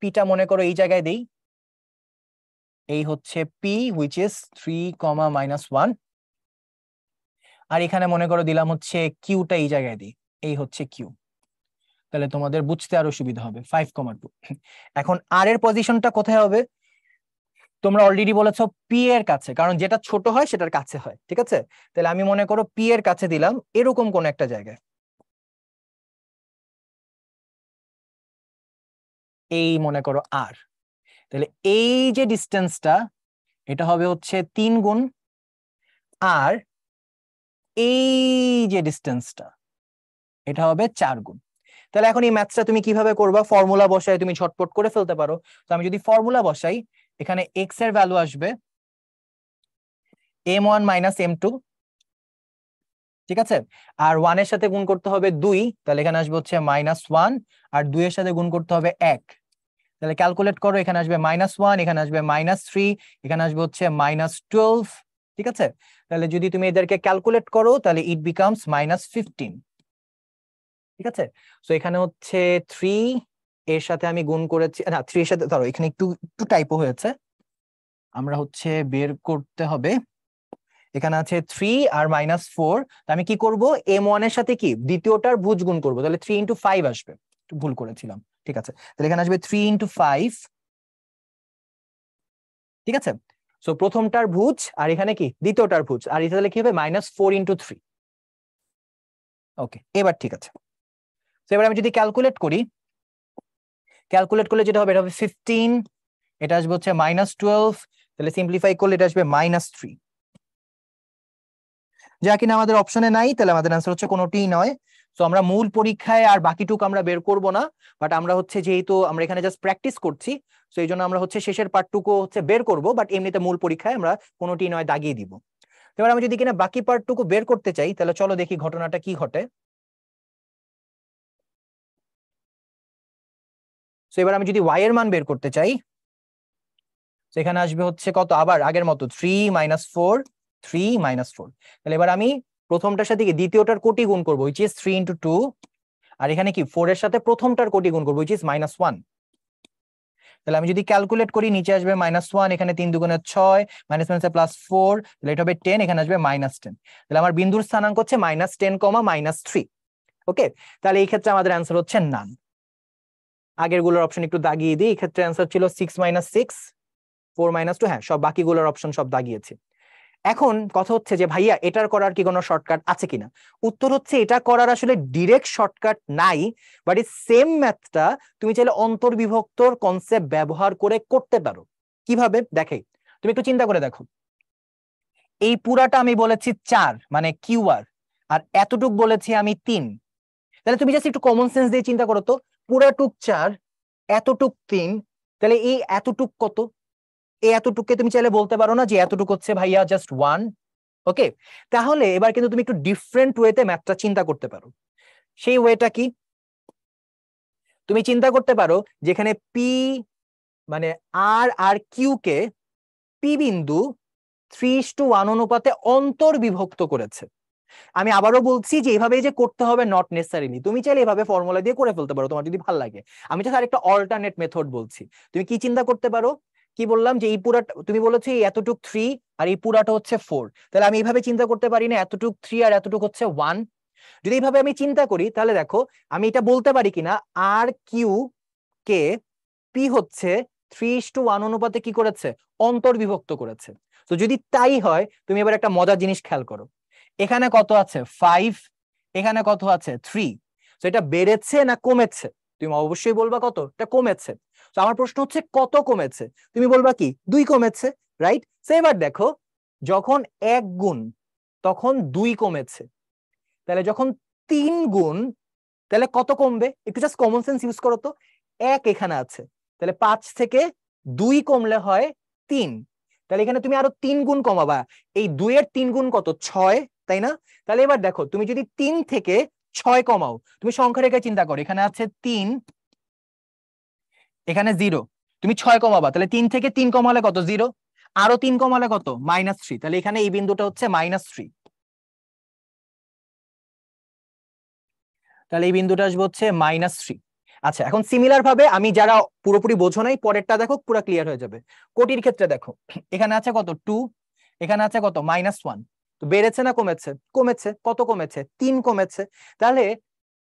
পিটা মনে করো এই জায়গায় দেই, এই হচ্ছে পি হুইচ ইজ 3,-1, আর এখানে মনে করো দিলাম হচ্ছে কিউটা এই জায়গায় দিই, এই হচ্ছে কিউ, তাহলে তোমাদের বুঝতে আরো সুবিধা হবে 5,2। এখন আর এর পজিশনটা কোথায় হবে? তোমরা অলরেডি বলেছো পি এর কাছে, কারণ যেটা ছোট হয় সেটার কাছে হয়, ঠিক আছে? তাহলে আমি মনে করো পি এর কাছে দিলাম এরকম কোন একটা জায়গায়, এই মনে করো আর। তাহলে এই যে ডিস্টেন্সটা, এটা হবে হচ্ছে 3 গুণ, আর এই যে ডিস্টেন্সটা এটা হবে 4 গুণ। তাহলে এখন এই ম্যাথসটা তুমি কিভাবে করবা? ফর্মুলা বসায় তুমি ঝটপট করে ফেলতে পারো। তো আমি যদি ফর্মুলা বসাই, এখানে এক্স এর ভ্যালু আসবে m1 - m2, ঠিক আছে? আর 1 এর সাথে গুণ করতে হবে 2, তাহলে এখানে আসবে হচ্ছে -1, আর 2 এর সাথে গুণ করতে হবে 1, তাহলে ক্যালকুলেট করো, এখানে আসবে -1, এখানে আসবে -3, এখানে আসবে হচ্ছে -12, ঠিক আছে? তাহলে যদি তুমি এদেরকে ক্যালকুলেট করো তাহলে ইট বিকামস -15, ঠিক আছে? সো এখানে হচ্ছে 3 এর সাথে আমি গুণ করেছি, না 3 এর সাথে, ধরো এখানে একটু একটু টাইপো হয়েছে, আমরা হচ্ছে বের করতে হবে, এখানে আছে 3 আর -4, আমি কি করব, m1 এর সাথে কি দ্বিতীয়টার ভুজ গুণ করব, তাহলে 3 × 5 আসবে, একটু ভুল করেছিলাম, ঠিক আছে? তাহলে এখানে আসবে 3 × 5, ঠিক আছে? সো প্রথমটার ভুজ আর এখানে কি দ্বিতীয়টার ভুজ, আর এটা তাহলে কি হবে -4 × 3। ওকে, এবার ঠিক আছে। তো এবার আমি যদি ক্যালকুলেট করি, ক্যালকুলেট করলে যেটা হবে এটা হবে 15, এটা আসবে হচ্ছে -12, তাহলে সিম্পলিফাই করলে এটা আসবে -3, যা কিনা আমাদের অপশনে নাই, তাহলে আমাদের অ্যান্সার হচ্ছে কোনোটিই নয়। তো আমরা মূল পরীক্ষায় আর বাকিটুকু আমরা বের করব না, বাট আমরা হচ্ছে যেহেতু আমরা এখানে জাস্ট প্র্যাকটিস করছি, তো এই জন্য আমরা হচ্ছে শেষের পার্টটুকু হচ্ছে বের করব, বাট এমনিতে মূল পরীক্ষায় আমরা কোনোটি নয় দাগিয়ে দিব। এবার আমি যদি কিনা বাকি পার্টটুকু বের করতে চাই, তাহলে চলো দেখি ঘটনাটা কি ঘটে। তো এবার আমি যদি y এর মান বের করতে চাই, সেখানে আসবে হচ্ছে কত, আবার আগের মতো 3 - 4, 3 - 4। তাহলে এবার আমি প্রথমটার সাথে কি দ্বিতীয়টার কোটি গুণ করবো, which is 3 × 2, আর এখানে কি 4 এর সাথে প্রথমটার কোটি গুণ করবো, which is -1। তাহলে আমি যদি ক্যালকুলেট করি, নিচে আসবে -1, এখানে 3 × 2 = 6, -1 + 4, তাহলে এটা হবে 10, এখানে আসবে -10। তাহলে আমার বিন্দুর স্থানাঙ্ক হচ্ছে -10, -3। ওকে, তাহলে এই ক্ষেত্রে আমাদের অ্যান্সার হচ্ছে নান। আগের গুলোর অপশন একটু দাগিয়ে দিই, এই ক্ষেত্রে অ্যান্সার ছিল 6 - 6, 4 - 2, হ্যাঁ সব বাকিগুলোর অপশন সব দাগিয়েছি। এখন কথা হচ্ছে যে ভাইয়া এটার করার কি কোনো শর্টকাট আছে কিনা? উত্তর হচ্ছে এটা করার আসলে ডিরেক্ট শর্টকাট নাই, বাট এই সেম ম্যাথটা তুমি চাইলে অন্তর্বিভক্তর কনসেপ্ট ব্যবহার করে করতে পারো। কিভাবে দেখাই, তুমি একটু চিন্তা করে দেখো, এই পুরাটা আমি বলেছি 4 মানে কিউআর, আর এতটুক বলেছি আমি 3, তাহলে তুমি জাস্ট একটু কমন সেন্স দিয়ে চিন্তা করো তো, পুরাটুক 4, এতটুক 3, তাহলে এই এতটুক কত? এই এতটুককে তুমি চাইলে বলতে পারো না যে এতটুকু হচ্ছে ভাইয়া জাস্ট 1। ওকে, তাহলে এবার কিন্তু তুমি একটু ডিফারেন্ট ওয়েতে ম্যাথটা চিন্তা করতে পারো। সেই ওয়েটা কি? তুমি চিন্তা করতে পারো যেখানে পি মানে আর আর কিউ কে পি বিন্দু 3:1 অনুপাতে অন্তর্বিভক্ত করেছে। আমি আবারও বলছি যে এইভাবে যে করতে হবে নট নেসেসারিলি, তুমি চাইলে এভাবে ফর্মুলা দিয়ে করে ফেলতে পারো তোমার যদি ভালো লাগে। আমি জাস্ট আরেকটা অল্টারনেট মেথড বলছি। তুমি কি চিন্তা করতে পারো, কি বললাম যে এই পুরাটা তুমি বলেছো এই এতটুক 3 আর এই পুরাটা হচ্ছে 4, তাহলে আমি এইভাবে চিন্তা করতে পারি না এতটুক 3 আর এতটুক হচ্ছে 1? যদি এইভাবে আমি চিন্তা করি তাহলে দেখো আমি এটা বলতে পারি কিনা আর কিউ কে পি হচ্ছে 3:1 অনুপাতে কি করেছে, অন্তর্বিভক্ত করেছে। তো যদি তাই হয় তুমি এবার একটা মজার জিনিস খেয়াল করো, এখানে কত আছে 5, এখানে কত আছে 3, তো এটা বেড়েছে না কমেছে? তুমি অবশ্যই বলবা কত, এটা কমেছে। তো আমার প্রশ্ন হচ্ছে কত কমেছে, তুমি বলবা কি 2 কমেছে, রাইট? সো এবার দেখো যখন 1 গুণ তখন 2 কমেছে, তাহলে যখন 3 গুণ তাহলে কত কমবে? একটু জাস্ট কমন সেন্স ইউজ করো তো। 1 এখানে আছে, তাহলে 5 থেকে 2 কমলে হয় 3, তাহলে এখানে তুমি আরো 3 গুণ কমাবা, এই 2 এর 3 গুণ কত 6, তাই না? তাহলে এবার দেখো তুমি যদি 3 থেকে 6 কমাও, তুমি সংখ্যা রেখে চিন্তা করো, এখানে আছে 3, এখানে 0, তুমি 6 কমাবা, তাহলে 3 থেকে 3 কমালে কত 0, আরো 3 কমালে কত -3, তাহলে এখানে এই বিন্দুটা হচ্ছে -3, তাহলে এই বিন্দুটা আসবে হচ্ছে -3। আচ্ছা এখন সিমিলার ভাবে আমি যারা পুরোপুরি বোঝো নাই পরেরটা দেখো পুরো ক্লিয়ার হয়ে যাবে। কোটির ক্ষেত্রে দেখো এখানে আছে কত 2, এখানে আছে কত -1, তো বেড়েছে না কমেছে? কমেছে। কত কমেছে? 3 কমেছে। তাহলে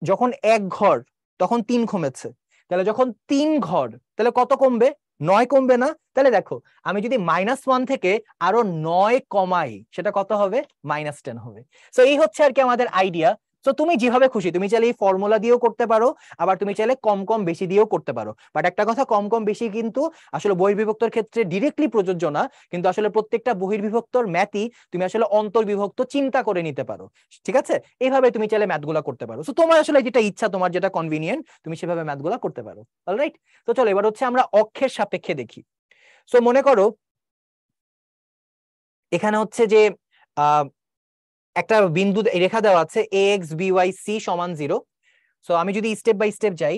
যখন 1 ঘর তখন 3 কমেছে, তাহলে যখন 3 ঘর তাহলে কত কমবে? 9 কমবে না? তাহলে দেখো আমি যদি -1 থেকে আরো 9 কমাই সেটা কত হবে? -10 হবে। তো এই হচ্ছে আর কি আমাদের আইডিয়া। তো তুমি যেভাবে খুশি, তুমি চাইলে এই ফর্মুলা দিয়েও করতে পারো, আবার তুমি চাইলে কম কম বেশি দিয়েও করতে পারো। বাট একটা কথা, কম কম বেশি কিন্তু আসলে বহির্বিভক্তর ক্ষেত্রে ডিরেক্টলি প্রযোজ্য না, কিন্তু আসলে প্রত্যেকটা বহির্বিভক্তর ম্যাথই তুমি আসলে অন্তর্বিভক্ত চিন্তা করে নিতে পারো। ঠিক আছে, এইভাবে তুমি চাইলে ম্যাথগুলা করতে পারো। তো তোমার আসলে যেটা ইচ্ছা, তোমার যেটা কনভিনিয়েন্ট, তুমি সেভাবে ম্যাথগুলা করতে পারো। অলরাইট, তো চলো এবার হচ্ছে আমরা অক্ষের সাপেক্ষে দেখি। সো মনে করো এখানে হচ্ছে যে একটা বিন্দু রেখা দেওয়া আছে ax by c সমান 0। সো আমি যদি স্টেপ বাই স্টেপ যাই,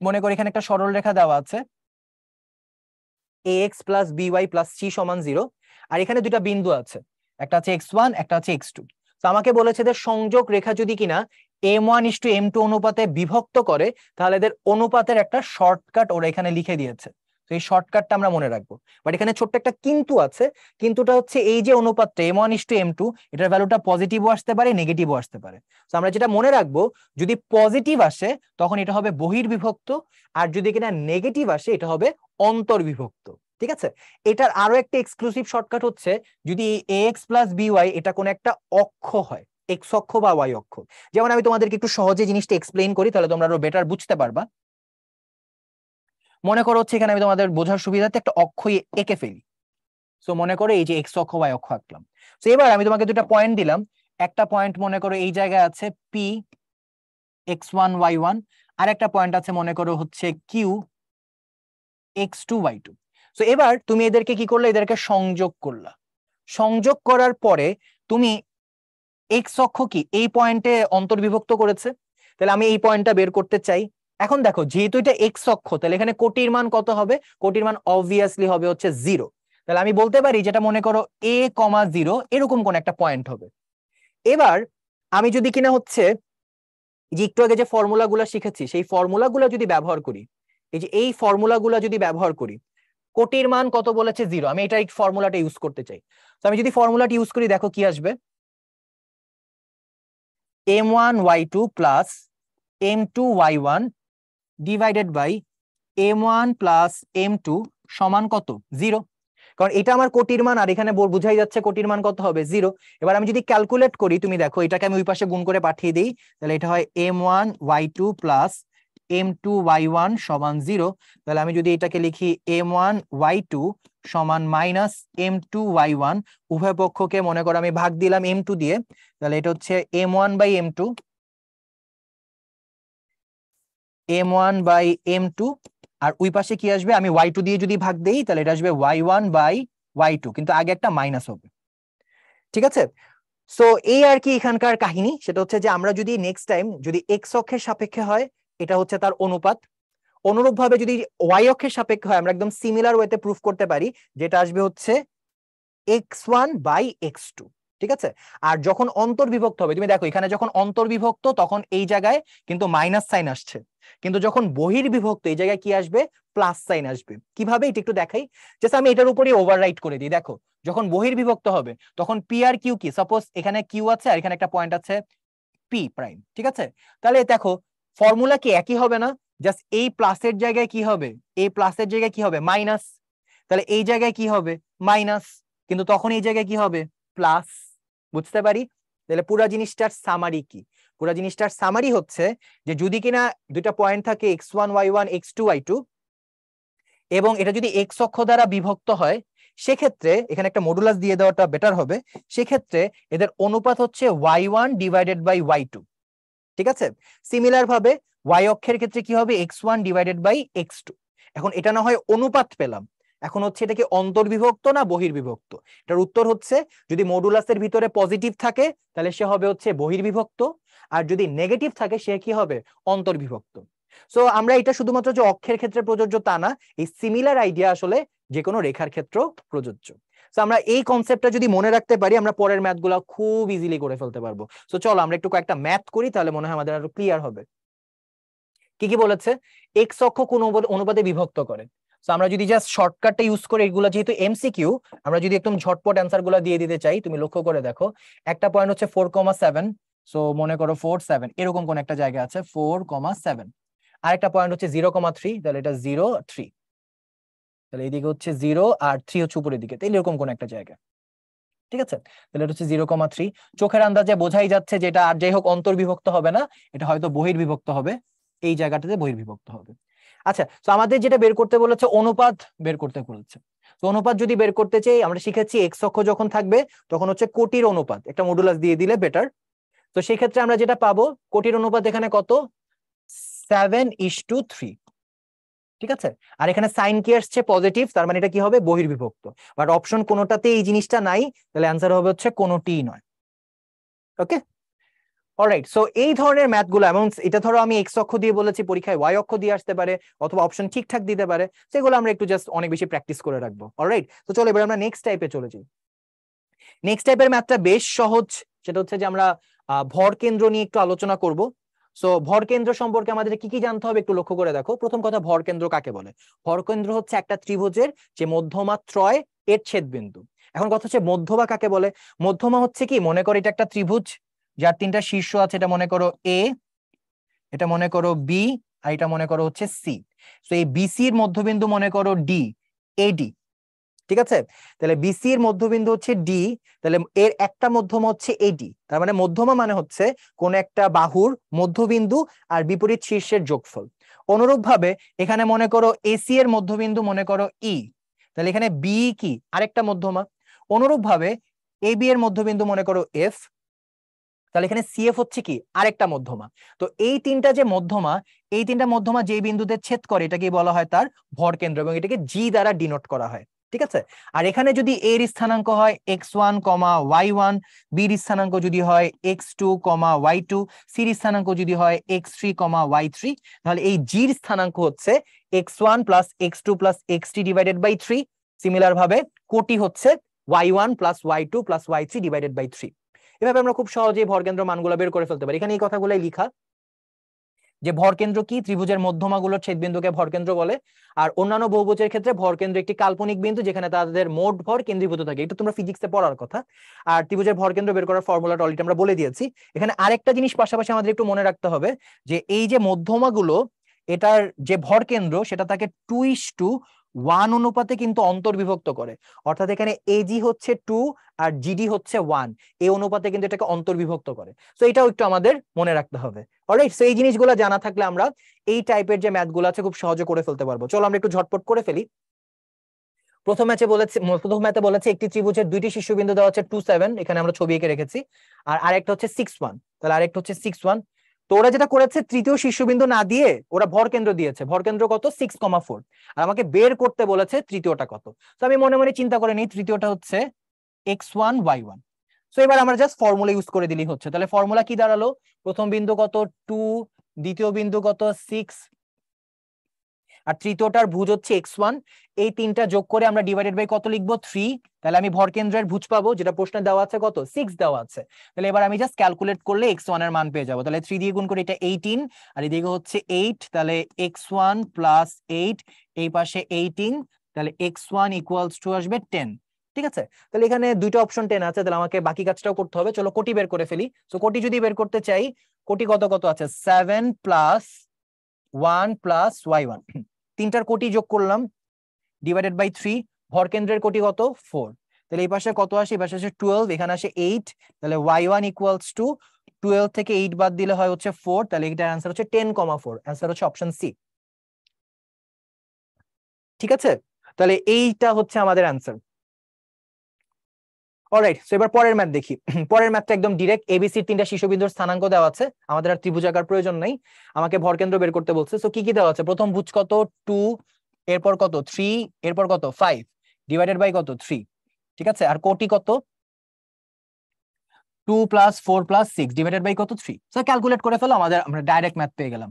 মনে করি এখানে একটা সরল রেখা দেওয়া আছে ax plus by plus c সমান 0, আর এখানে দুটা বিন্দু আছে, একটা আছে x1 একটা আছে x2। তো আমাকে বলেছে যে সংযোগ রেখা যদি কিনা m1:m2 অনুপাতে বিভক্ত করে তাহলে এদের অনুপাতের একটা শর্টকাট ওরা এখানে লিখে দিয়েছে। তো এই শর্টকাটটা আমরা মনে রাখবো। বাট এখানে ছোট্ট একটা কিন্তু আছে, কিন্তুটা হচ্ছে এই যে অনুপাতটা m1:m2, এটার ভ্যালুটা পজিটিভও আসতে পারে নেগেটিভও আসতে পারে। তো আমরা যেটা মনে রাখবো, যদি পজিটিভ আসে তখন এটা হবে বহির্বিভক্ত, আর যদি কিনা নেগেটিভ আসে এটা হবে অন্তর্বিভক্ত। ঠিক আছে, এটার আরো একটা এক্সক্লুসিভ শর্টকাট হচ্ছে যদি ax plus by এটা কোন একটা অক্ষ হয়, এক্স অক্ষ বা ওয়াই অক্ষ। যেমন আমি তোমাদেরকে একটু সহজে জিনিসটা এক্সপ্লেইন করি, তাহলে তোমরা আরো বেটার বুঝতে পারবা। মনে করো হচ্ছে এখানে আমি তোমাদের বোঝার সুবিধার্থে একটা অক্ষ এঁকে ফেলি। সো মনে করো এই যে এক্স অক্ষ ওয়াই অক্ষ আঁকলাম। তো এবার আমি তোমাকে দুটা পয়েন্ট দিলাম, একটা পয়েন্ট মনে করো এই জায়গায় আছে পি x1 y1, আর একটা পয়েন্ট আছে মনে করো হচ্ছে কিউ x2 y2। সো এবার তুমি এদেরকে কি করলে, এদেরকে সংযোগ করলা। সংযোগ করার পরে তুমি এক্স অক্ষ কি এই পয়েন্টে অন্তর্বিভক্ত করেছে, তাহলে আমি এই পয়েন্টটা বের করতে চাই। এখন দেখো যেহেতু এটা এক্স অক্ষ, তাহলে এখানে কোটির মান কত হবে? কোটির মান অবভিয়াসলি হবে হচ্ছে 0। তাহলে আমি বলতে পারি যেটা মনে করো a,0 এরকম কোন একটা পয়েন্ট হবে। এবার আমি যদি কিনা হচ্ছে যে একটু আগে যে ফর্মুলাগুলো শিখেছি সেই ফর্মুলাগুলো যদি ব্যবহার করি, এই ফর্মুলাগুলো যদি ব্যবহার করি, কোটির মান কত বলেছে 0, আমি এটা এই ফর্মুলাটা ইউজ করতে চাই। তো আমি যদি ফর্মুলাটা ইউজ করি দেখো কি আসবে, m1 y2 plus m2 y1 divided by m1 plus m2 সমান কত 0। কারণ এটা আমার কোটির মান, আর এখানে বোঝাই যাচ্ছে কোটির মান কত হবে 0। এবার আমি যদি ক্যালকুলেট করি, তুমি দেখো এটাকে আমি ওই পাশে গুণ করে পাঠিয়ে দিই, তাহলে এটা হয় m1 y2 plus m2 y1 সমান 0। তাহলে আমি যদি এটাকে লিখি m1 y2 সমান মাইনাস m2 y1, উভয় পক্ষকে মনে করো আমি ভাগ দিলাম m2 দিয়ে, তাহলে এটা হচ্ছে m1 by m2, m1 by m2, আর ওই পাশে কি আসবে, আমি y2 দিয়ে যদি ভাগ দেই তাহলে এটা আসবে y1 বাই y2, কিন্তু আগে একটা মাইনাস হবে। ঠিক আছে, সো এই আর কি এখানকার কাহিনী। সেটা হচ্ছে যে আমরা যদি নেক্সট টাইম যদি এক্স অক্ষের সাপেক্ষে হয় এটা হচ্ছে তার অনুপাত, অনুরূপ ভাবে যদি ওয়াই অক্ষের সাপেক্ষে হয় আমরা একদম সিমিলার ওয়েতে প্রুফ করতে পারি, যেটা আসবে হচ্ছে x1 বাই x2। ঠিক আছে। আর যখন অন্তর্বিভক্ত হবে, তুমি দেখো এখানে যখন অন্তর্বিভক্ত তখন এই জায়গায় কিন্তু মাইনাস সাইন আসছে, কিন্তু যখন বহির্বিভক্ত এই জায়গায় কি আসবে, প্লাস সাইন আসবে। কিভাবে এটা একটু দেখাই, জাস্ট আমি এটার উপরে ওভাররাইট করে দিই। দেখো যখন বহির্বিভক্ত হবে তখন পি আর কিউ কি, সাপোজ এখানে কিউ আছে আর এখানে একটা পয়েন্ট আছে পি প্রাইম, ঠিক আছে। তাহলে দেখো ফর্মুলা কি একই হবে না, জাস্ট এই প্লাসের জায়গায় কি হবে, এই প্লাসের জায়গায় কি হবে মাইনাস, তাহলে এই জায়গায় কি হবে মাইনাস, কিন্তু তখন এই জায়গায় কি হবে প্লাস। বুঝতে পারি? তাহলে পুরো জিনিসটার সামারি কি, পুরো জিনিসটার সামারি হচ্ছে যে যদি কিনা দুইটা পয়েন্ট থাকে x1 y1 x2 y2 এবং এটা যদি x অক্ষ দ্বারা বিভক্ত হয়, সেক্ষেত্রে এখানে একটা মডুলাস দিয়ে দেওয়াটা বেটার হবে। সেক্ষেত্রে এদের অনুপাত হচ্ছে y1 ডিভাইডেড বাই y2, ঠিক আছে। সিমিলার ভাবে y অক্ষের ক্ষেত্রে কি হবে x1 ডিভাইডেড বাই x2। এখন এটা না হয় অনুপাত পেলাম, এখন হচ্ছে এটা কি অন্তর্বিভক্ত না বহির্বিভক্ত? এটার উত্তর হচ্ছে যদি মডুলাসের ভিতরে পজিটিভ থাকে তাহলে সে হবে হচ্ছে বহির্বিভক্ত, আর যদি নেগেটিভ থাকে সে কি হবে অন্তর্বিভক্ত। সো আমরা এটা শুধুমাত্র যে অক্ষের ক্ষেত্রে প্রযোজ্য তা না, এই সিমিলার আইডিয়া আসলে যে কোনো রেখার ক্ষেত্রেও প্রযোজ্য। সো আমরা এই কনসেপ্টটা যদি মনে রাখতে পারি আমরা পরের ম্যাথগুলো খুব ইজিলি করে ফেলতে পারবো। সো চলো আমরা একটু কয়েকটা ম্যাথ করি, তাহলে মনে হয় আমাদের আরো ক্লিয়ার হবে। কি কি বলেছে, এক্স অক্ষ কোন অনুপাতে বিভক্ত করে। সো আমরা যদি জাস্ট শর্টকাটটা ইউজ করে, এগুলো যেহেতু এমসিকিউ, আমরা যদি একদম ঝটপট অ্যান্সার গুলো দিয়ে দিতে চাই, তুমি লক্ষ্য করে দেখো একটা পয়েন্ট হচ্ছে 4,7, সো মনে করো 4,7 এরকম কোন একটা জায়গা আছে 4,7, আরেকটা পয়েন্ট হচ্ছে 0,3, তাহলে এটা 0,3, তাহলে এইদিকে হচ্ছে 0 আর 3 হচ্ছে উপরের দিকে, তাহলে এরকম কোন একটা জায়গা, ঠিক আছে। তাহলে এটা হচ্ছে 0,3, চোখের আন্দাজে বোঝাই যাচ্ছে যে এটা আর যাই হোক অন্তর্বিভক্ত হবে না, এটা হয়তো বহির্বিভক্ত হবে, এই জায়গাটাতে বহির্বিভক্ত হবে। আচ্ছা, তো আমাদের যেটা বের করতে বলেছে অনুপাত বের করতে বলেছে। তো অনুপাত যদি বের করতে চাই, আমরা শিখেছি এক্স অক্ষ যখন থাকবে তখন হচ্ছে কোটির অনুপাত, একটা মডুলাস দিয়ে দিলে বেটার। তো সেই ক্ষেত্রে আমরা যেটা পাবো কোটির অনুপাত এখানে কত 7:3, ঠিক আছে। আর এখানে সাইন কি আসছে পজিটিভ, তার মানে এটা কি হবে বহির্বিভক্ত। বাট অপশন কোনোটাতে এই জিনিসটা নাই, তাহলে অ্যান্সার হবে হচ্ছে কোনোটিই নয়। ওকে, অলরাইট। সো এই ধরনের ম্যাথগুলো, এবং এটা ধরো আমি এক্স অক্ষ দিয়ে বলেছি, পরীক্ষায় ওয়াই অক্ষ দিয়ে আসতে পারে অথবা অপশন ঠিকঠাক দিতে পারে, সেগুলো আমরা একটু জাস্ট অনেক বেশি প্র্যাকটিস করে রাখবো। অলরাইট, তো চলো এবার আমরা নেক্সট টাইপে চলে যাই। নেক্সট টাইপের ম্যাথটা বেশ সহজ, সেটা হচ্ছে যে আমরা ভর কেন্দ্র নিয়ে একটু আলোচনা করব। সো ভর কেন্দ্র সম্পর্কে আমাদের কি কি জানতে হবে একটু লক্ষ্য করে দেখো। প্রথম কথা, ভর কেন্দ্র কাকে বলে? ভর কেন্দ্র হচ্ছে একটা ত্রিভুজের যে মধ্যমা ত্রয় এর ছেদবিন্দু। এখন কথা হচ্ছে মধ্যমা কাকে বলে? মধ্যমা হচ্ছে কি, মনে করো এটা একটা ত্রিভুজ যার তিনটা শীর্ষ আছে, এটা মনে করো এ, এটা মনে করো বি, আর এটা মনে করো হচ্ছে সি। তো এই বিসি এর মধ্যবিন্দু মনে করো ডি, এডি, ঠিক আছে। তাহলে বিসি এর মধ্যবিন্দু হচ্ছে ডি, তাহলে এর একটা মধ্যমা হচ্ছে এডি, তার মানে মধ্যমা মানে হচ্ছে কোন একটা বাহুর মধ্যবিন্দু আর বিপরীত শীর্ষের যোগফল। অনুরূপ ভাবে এখানে মনে করো এসি এর মধ্যবিন্দু মনে করো ই, তাহলে এখানে বি কি আরেকটা মধ্যমা। অনুরূপ ভাবে এবি এর মধ্যবিন্দু মনে করো এফ, তাহলে এখানে সিএফ হচ্ছে কি আরেকটা মধ্যমা। তো এই তিনটা যে মধ্যমা, এই তিনটা মধ্যমা যে বিন্দুতে ছেদ করে এটাকে বলা হয় তার ভর কেন্দ্র, এবং এটাকে জি দ্বারা ডিনোট করা হয়, ঠিক আছে। আর এখানে যদি এর স্থানাঙ্ক হয় x1, y1, বির স্থানাঙ্ক যদি হয় x2, y2, সির স্থানাঙ্ক যদি হয় x3, y3, তাহলে এই জির স্থানাঙ্ক হচ্ছে x1 plus x2 plus x3 divided by 3। Similar ভাবে কোটি হচ্ছে y1 plus y2 plus y3 divided by 3। এভাবে আমরা খুব সহজেই ভরকেন্দ্র মানগুলো বের করে ফেলতে পারি। এখানে এই কথাগুলাই লিখা যে ভরকেন্দ্র কি, ত্রিভুজের মধ্যমাগুলোর ছেদবিন্দুকে ভরকেন্দ্র বলে। আর অন্যান্য বহুভুজের ক্ষেত্রে ভরকেন্দ্র একটি কাল্পনিক বিন্দু যেখানে তাদের মোট ভর কেন্দ্রীভূত থাকে, এটা তোমরা ফিজিক্সে পড়ার কথা। আর ত্রিভুজের ভরকেন্দ্র বের করার ফর্মুলাটা অলরেডি আমরা বলে দিয়েছি। এখানে আরেকটা জিনিস পাশাপাশি আমাদের একটু মনে রাখতে হবে যে এই যে মধ্যমাগুলো, এটার যে ভরকেন্দ্র সেটা তাকে 2:1 অনুপাতে কিন্তু অন্তর্বিভক্ত করে। অর্থাৎ এখানে এজি হচ্ছে 2 আর জিডি হচ্ছে 1, এই অনুপাতে কিন্তু এটাকে অন্তর্বিভক্ত করে। তো এটাও একটু আমাদের মনে রাখতে হবে। অলরাইট, সো এই জিনিসগুলো জানা থাকলে আমরা এই টাইপের যে ম্যাথগুলো আছে খুব সহজে করে ফেলতে পারবো। চলো আমরা একটু ঝটপট করে ফেলি। প্রথম ম্যাথে বলেছে একটি ত্রিভুজের দুইটি শীর্ষবিন্দু দেওয়া হচ্ছে 2,7, এখানে আমরা ছবি এঁকে রেখেছি, আর আরেকটা হচ্ছে 6,1, তাহলে আরেকটা হচ্ছে 6,1। তো ওরা যেটা করেছে তৃতীয় শীর্ষবিন্দু না দিয়ে ওরা ভরকেন্দ্র দিয়েছে, ভরকেন্দ্র কত 6,4, আর আমাকে বের করতে বলেছে তৃতীয়টা কত। তো আমি মনে মনে চিন্তা করে নিই, তৃতীয়টা হচ্ছে x1, y1। সো এবার আমরা জাস্ট ফর্মুলা ইউজ করে দিলেই হচ্ছে। তাহলে ফর্মুলা কি দাঁড়ালো, প্রথম বিন্দু কত 2, দ্বিতীয় বিন্দু কত 6, আর তৃতীয়টার ভুজ হচ্ছে x1, এই তিনটা যোগ করে আমরা ডিভাইডেড বাই কত লিখবো 3, তাহলে আমি ভরকেন্দ্রের ভুজ পাবো, যেটা প্রশ্নে দেওয়া আছে কত 6 দেওয়া আছে। তাহলে এবার আমি জাস্ট ক্যালকুলেট করলে x1 এর মান পেয়ে যাবো। তাহলে 3 দিয়ে গুণ করে এটা 18 আর এদিকে হচ্ছে 8, তাহলে x1 প্লাস 8, এই পাশে 18, তাহলে x1 ইকুয়ালস টু আসবে 10। ঠিক আছে, তাহলে এখানে দুইটা অপশন 10 আছে, তাহলে আমাকে বাকি কাজটাও করতে হবে। চলো কোটি বের করে ফেলি। তো কোটি যদি বের করতে চাই, কোটি কত কত আছে 7 প্লাস 1 প্লাস y1, তিনটার কোটি যোগ করলাম ডিভাইডেড বাই 3, ভরকেন্দ্রের কোটি কত 4, তাহলে এই পাশে কত আসে, এই পাশে আসে 12, এখানে আসে 8, তাহলে y1 ইকুয়ালস টু 12 থেকে 8 বাদ দিলে হয় হচ্ছে 4, তাহলে এটার অ্যান্সার হচ্ছে 10,4, অ্যান্সার হচ্ছে অপশন সি। ঠিক আছে, তাহলে এইটা হচ্ছে আমাদের অ্যান্সার। অলরাইট, সো এবার পরের ম্যাথ দেখি। পরের ম্যাথটা একদম ডিরেক্ট, এবিসির তিনটা শীর্ষবিন্দুর স্থানাঙ্ক দেওয়া আছে, আমাদের আর ত্রিভুজাকার প্রয়োজন নাই, আমাকে ভরকেন্দ্র বের করতে বলছে। সো কি কি দেওয়া আছে, প্রথম ভুজ কত 2, এরপর কত 3, এরপর কত 5, ডিভাইডেড বাই কত 3। ঠিক আছে, আর কোটি কত 2 প্লাস 4 প্লাস 6 ডিভাইডেড বাই কত 3। সো ক্যালকুলেট করে ফেলো, আমরা ডাইরেক্ট ম্যাথ পেয়ে গেলাম।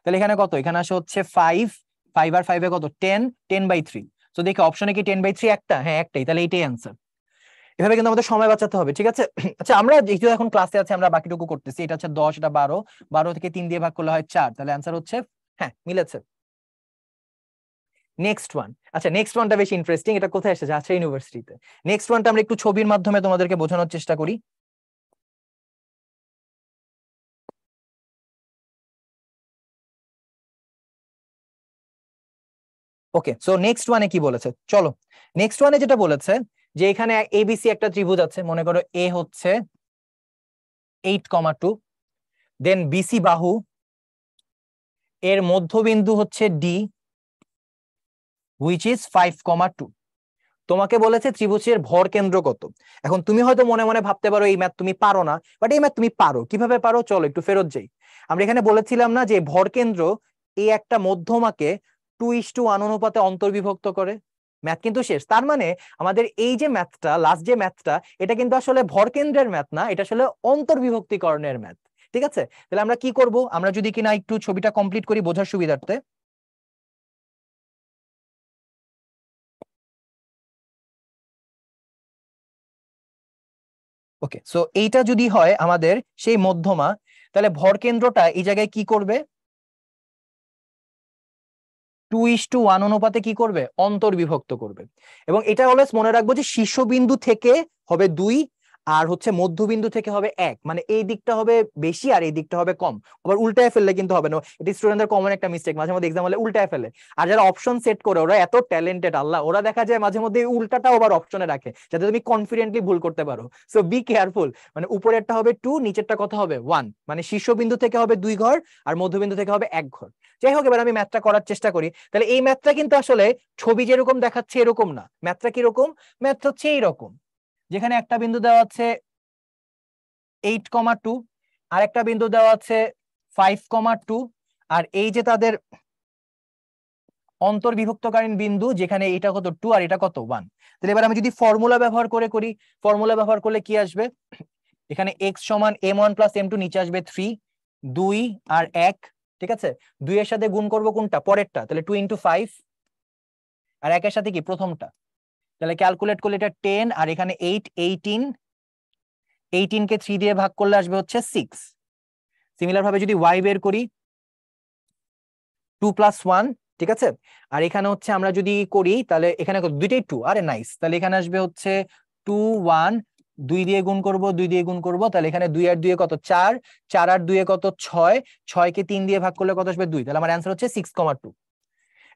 তাহলে এখানে কত, এখানে আসে হচ্ছে 5, 5 আর 5 এ কত 10, 10/3। সো দেখো অপশনে কি 10/3 একটা, হ্যাঁ একটাই, তাহলে এইটাই অ্যান্সার। এভাবে কিন্তু আমাদের সময় বাঁচাতে হবে। ঠিক আছে, আচ্ছা আমরা যেহেতু এখন ক্লাসে আছে আমরা বাকিটুকু করতেছি। এটা হচ্ছে 10, এটা 12, 12 থেকে 3 দিয়ে ভাগ করলে হয় 4, তাহলে অ্যান্সার হচ্ছে হ্যাঁ মিলেছে। নেক্সট ওয়ান, আচ্ছা নেক্সট ওয়ানটা বেশি ইন্টারেস্টিং, এটা কোথায় এসেছে, আছে ইউনিভার্সিটিতে। নেক্সট ওয়ানটা আমরা একটু ছবির মাধ্যমে তোমাদেরকে বোঝানোর চেষ্টা করি। ওকে, সো নেক্সট ওয়ানে কি বলেছে, চলো নেক্সট ওয়ানে যেটা বলেছে যে এখানে এবিসি একটা ত্রিভুজ আছে, মনে করো এ হচ্ছে 8,2, দেন বিসি বাহু, এর মধ্যবিন্দু হচ্ছে ডি হুইচ ইজ 5,2। তোমাকে বলেছে ত্রিভুজের ভর কেন্দ্র কত। এখন তুমি হয়তো মনে মনে ভাবতে পারো এই ম্যাথ তুমি পারো না, বাট এই ম্যাথ তুমি পারো। কিভাবে পারো, চলো একটু ফেরত যাই। আমরা এখানে বলেছিলাম না যে ভর কেন্দ্র এই একটা মধ্যমাকে 2:1 অনুপাতে অন্তর্বিভক্ত করে। ম্যাথ কিন্তু শেষ। তার মানে আমাদের এই যে ম্যাথটা, লাস্ট যে ম্যাথটা, এটা কিন্তু আসলে ভর কেন্দ্রের ম্যাথ না, এটা আসলে অন্তর্বিভক্তিকরণের ম্যাথ। ঠিক আছে, তাহলে আমরা কি করব, আমরা যদি কিনা একটু ছবিটা কমপ্লিট করি বোঝার সুবিধার্থে। ওকে, সো এইটা যদি হয় আমাদের সেই মধ্যমা, তাহলে ভর কেন্দ্রটা এই জায়গায় কি করবে, 2:1 অনুপাতে কি করবে, অন্তর্বিভক্ত করবে। এবং এটা অলওয়েজ মনে রাখবো যে শীর্ষবিন্দু থেকে হবে 2 আর হচ্ছে মধ্যবিন্দু থেকে হবে 1, মানে এই দিকটা হবে বেশি আর এই দিকটা হবে কম। আবার উল্টায় ফেললে কিন্তু হবে না, এটি স্টুডেন্টদের কমন একটা মিস্টেক, মাঝে মধ্যে এক্সাম হলে উল্টায় ফেলে। আর যারা অপশন সেট করে ওরা এত ট্যালেন্টেড আল্লাহ, ওরা দেখা যায় মাঝে মধ্যে উল্টাটাও আবার অপশনে রাখে যাতে তুমি কনফিডেন্টলি ভুল করতে পারো। সো বি কেয়ারফুল, মানে উপরেরটা হবে 2, নিচেরটা কত হবে 1, মানে শীর্ষবিন্দু থেকে হবে 2 ঘর আর মধ্যবিন্দু থেকে হবে 1 ঘর। যাই হোক, এবার আমি ম্যাথটা করার চেষ্টা করি। তাহলে এই ম্যাথটা কিন্তু আসলে ছবি যেরকম দেখাচ্ছে এরকম না, ম্যাথটা কিরকম, ম্যাথ হচ্ছে এইরকম, যেখানে একটা বিন্দু দেওয়া আছে 8,2, আর একটা বিন্দু দেওয়া আছে 5,2, আর এই যে তাদের অন্তর্বিভক্তকারী বিন্দু, যেখানে এটা কত 2 আর এটা কত 1। তাহলে এবার আমি যদি ফর্মুলা ব্যবহার করি, ফর্মুলা ব্যবহার করলে কি আসবে, এখানে x সমান m1 প্লাস m2, নিচে আসবে 3, 2 আর 1। ঠিক আছে, 2 এর সাথে গুণ করব কোনটা, পরেরটা, তাহলে 2 × 5, আর 1 এর সাথে কি প্রথমটা, তাহলে ক্যালকুলেট করলে এটা 10 আর এখানে 8, 18, 18 কে 3 দিয়ে ভাগ করলে আসবে হচ্ছে 6। সিমিলার ভাবে যদি y বের করি 2 + 1, ঠিক আছে, আর এখানে হচ্ছে আমরা যদি করি তাহলে এখানে দুইটাই 2, আরে নাইস, তাহলে এখানে আসবে হচ্ছে 2, 1, 2 দিয়ে গুণ করব, 2 দিয়ে গুণ করব, তাহলে এখানে 2 আর 2 এ কত 4, 4 আর 2 এ কত 6, 6 কে 3 দিয়ে ভাগ করলে কত আসবে 2, তাহলে আমার অ্যান্সার হচ্ছে 6,2।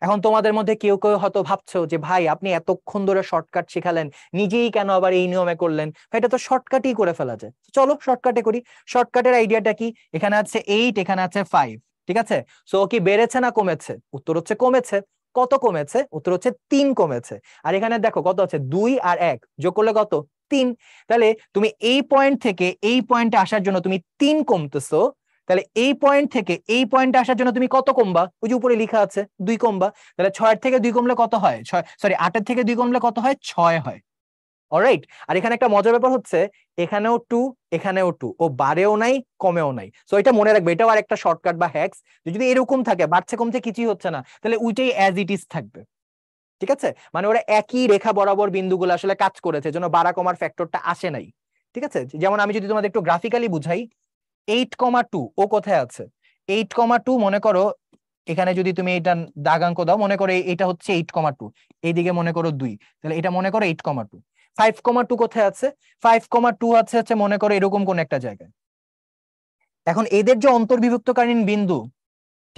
এখন তোমাদের মধ্যে কেউ কেউ হয়তো ভাবছো যে ভাই আপনি এতক্ষণ ধরে শর্টকাট শেখালেন, নিজেই কেন আবার এই নিয়মে করলেন, ভাই এটা তো শর্টকাটই করে ফেলা যায়। চলো শর্টকাটে করি। শর্টকাটের আইডিয়াটা কি, এখানে আছে 8, এখানে আছে 5, ঠিক আছে, সো কি বেড়েছে না কমেছে, উত্তর হচ্ছে কমেছে। কত কমেছে, উত্তর হচ্ছে 3 কমেছে। আর এখানে দেখো কত আছে, 2 আর 1 যোগ করলে কত 3। তাহলে তুমি এই পয়েন্ট থেকে এই পয়েন্টে আসার জন্য তুমি 3 কমতেছো, তাহলে এই পয়েন্ট থেকে এই পয়েন্টে আসার জন্য তুমি কত কমবা, ওই যে উপরে লেখা আছে 2 কমবা। তাহলে 6 এর থেকে 2 কমলে কত হয়, 6, সরি 8 এর থেকে 2 কমলে কত হয়, 6 হয়। অলরাইট। আর এখানে একটা মজার ব্যাপার হচ্ছে এখানেও 2 এখানেও 2, ও বাড়েও নাই কমেও নাই। সো এটা মনে রাখবে, এটাও আর একটা শর্টকাট বা হ্যাক্স। যদি এরকম থাকে বাড়ছে কমছে কিছুই হচ্ছে না, তাহলে ওইটাই অ্যাজ ইট ইজ থাকবে। ঠিক আছে, মানে ওরা একই রেখা বরাবর বিন্দুগুলো আসলে কাজ করেছে, জন্য বাড়া কমার ফ্যাক্টরটা আসে নাই। ঠিক আছে, যেমন আমি যদি তোমাদের একটু গ্রাফিক্যালি বুঝাই, 8,2 ও কোথায় আছে? 8,2 মনে করো এখানে যদি তুমি এটা দাগাঙ্ক দাও, মনে করো এটা হচ্ছে 8,2, এইদিকে মনে করো 2, তাহলে এটা মনে করো 8,2। 5,2 কোথায় আছে? 5,2 আছে হচ্ছে মনে করো এরকম কোন একটা জায়গায়। এখন এদের যে অন্তর্বিভক্তকালীন বিন্দু,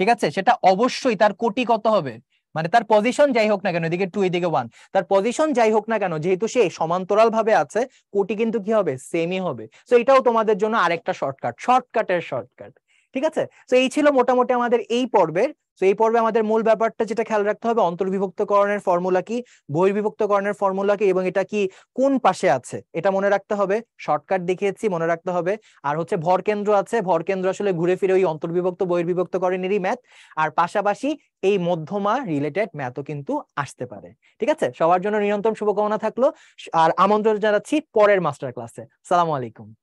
ঠিক আছে, সেটা অবশ্যই তার কোটি কত হবে, মানে তার পজিশন যাই হোক না কেন, এদিকে 2 এদিকে 1, তার পজিশন যাই হোক না কেন, যেহেতু সে সমান্তরাল ভাবে আছে, কোটি কিন্তু কি হবে, সেমই হবে। তো এটাও তোমাদের জন্য আরেকটা শর্টকাট, শর্টকাটের শর্টকাট। ঠিক আছে, তো এই ছিল মোটামুটি আমাদের এই পর্বের। তো এই পর্বে আমাদের মূল ব্যাপারটা যেটা খেয়াল রাখতে হবে, অন্তর্বিভক্তকরণের ফর্মুলা কি, বহির্বিভক্তকরণের ফর্মুলা কি, এবং এটা কি কোন পাশে আছে এটা মনে রাখতে হবে। শর্টকাট দেখিয়েছি, মনে রাখতে হবে। আর হচ্ছে ভরকেন্দ্র আছে, ভরকেন্দ্র আসলে ঘুরে ফিরে ওই অন্তর্বিভক্ত বহির্বিভক্তকরণেরই ম্যাথ। আর পাশাপাশি এই মধ্যমা রিলেটেড ম্যাথও কিন্তু আসতে পারে। ঠিক আছে, সবার জন্য নিরন্তর শুভকামনা থাকলো, আর আমন্ত্রণ জানাচ্ছি পরের মাস্টার ক্লাসে। সালামু আলাইকুম।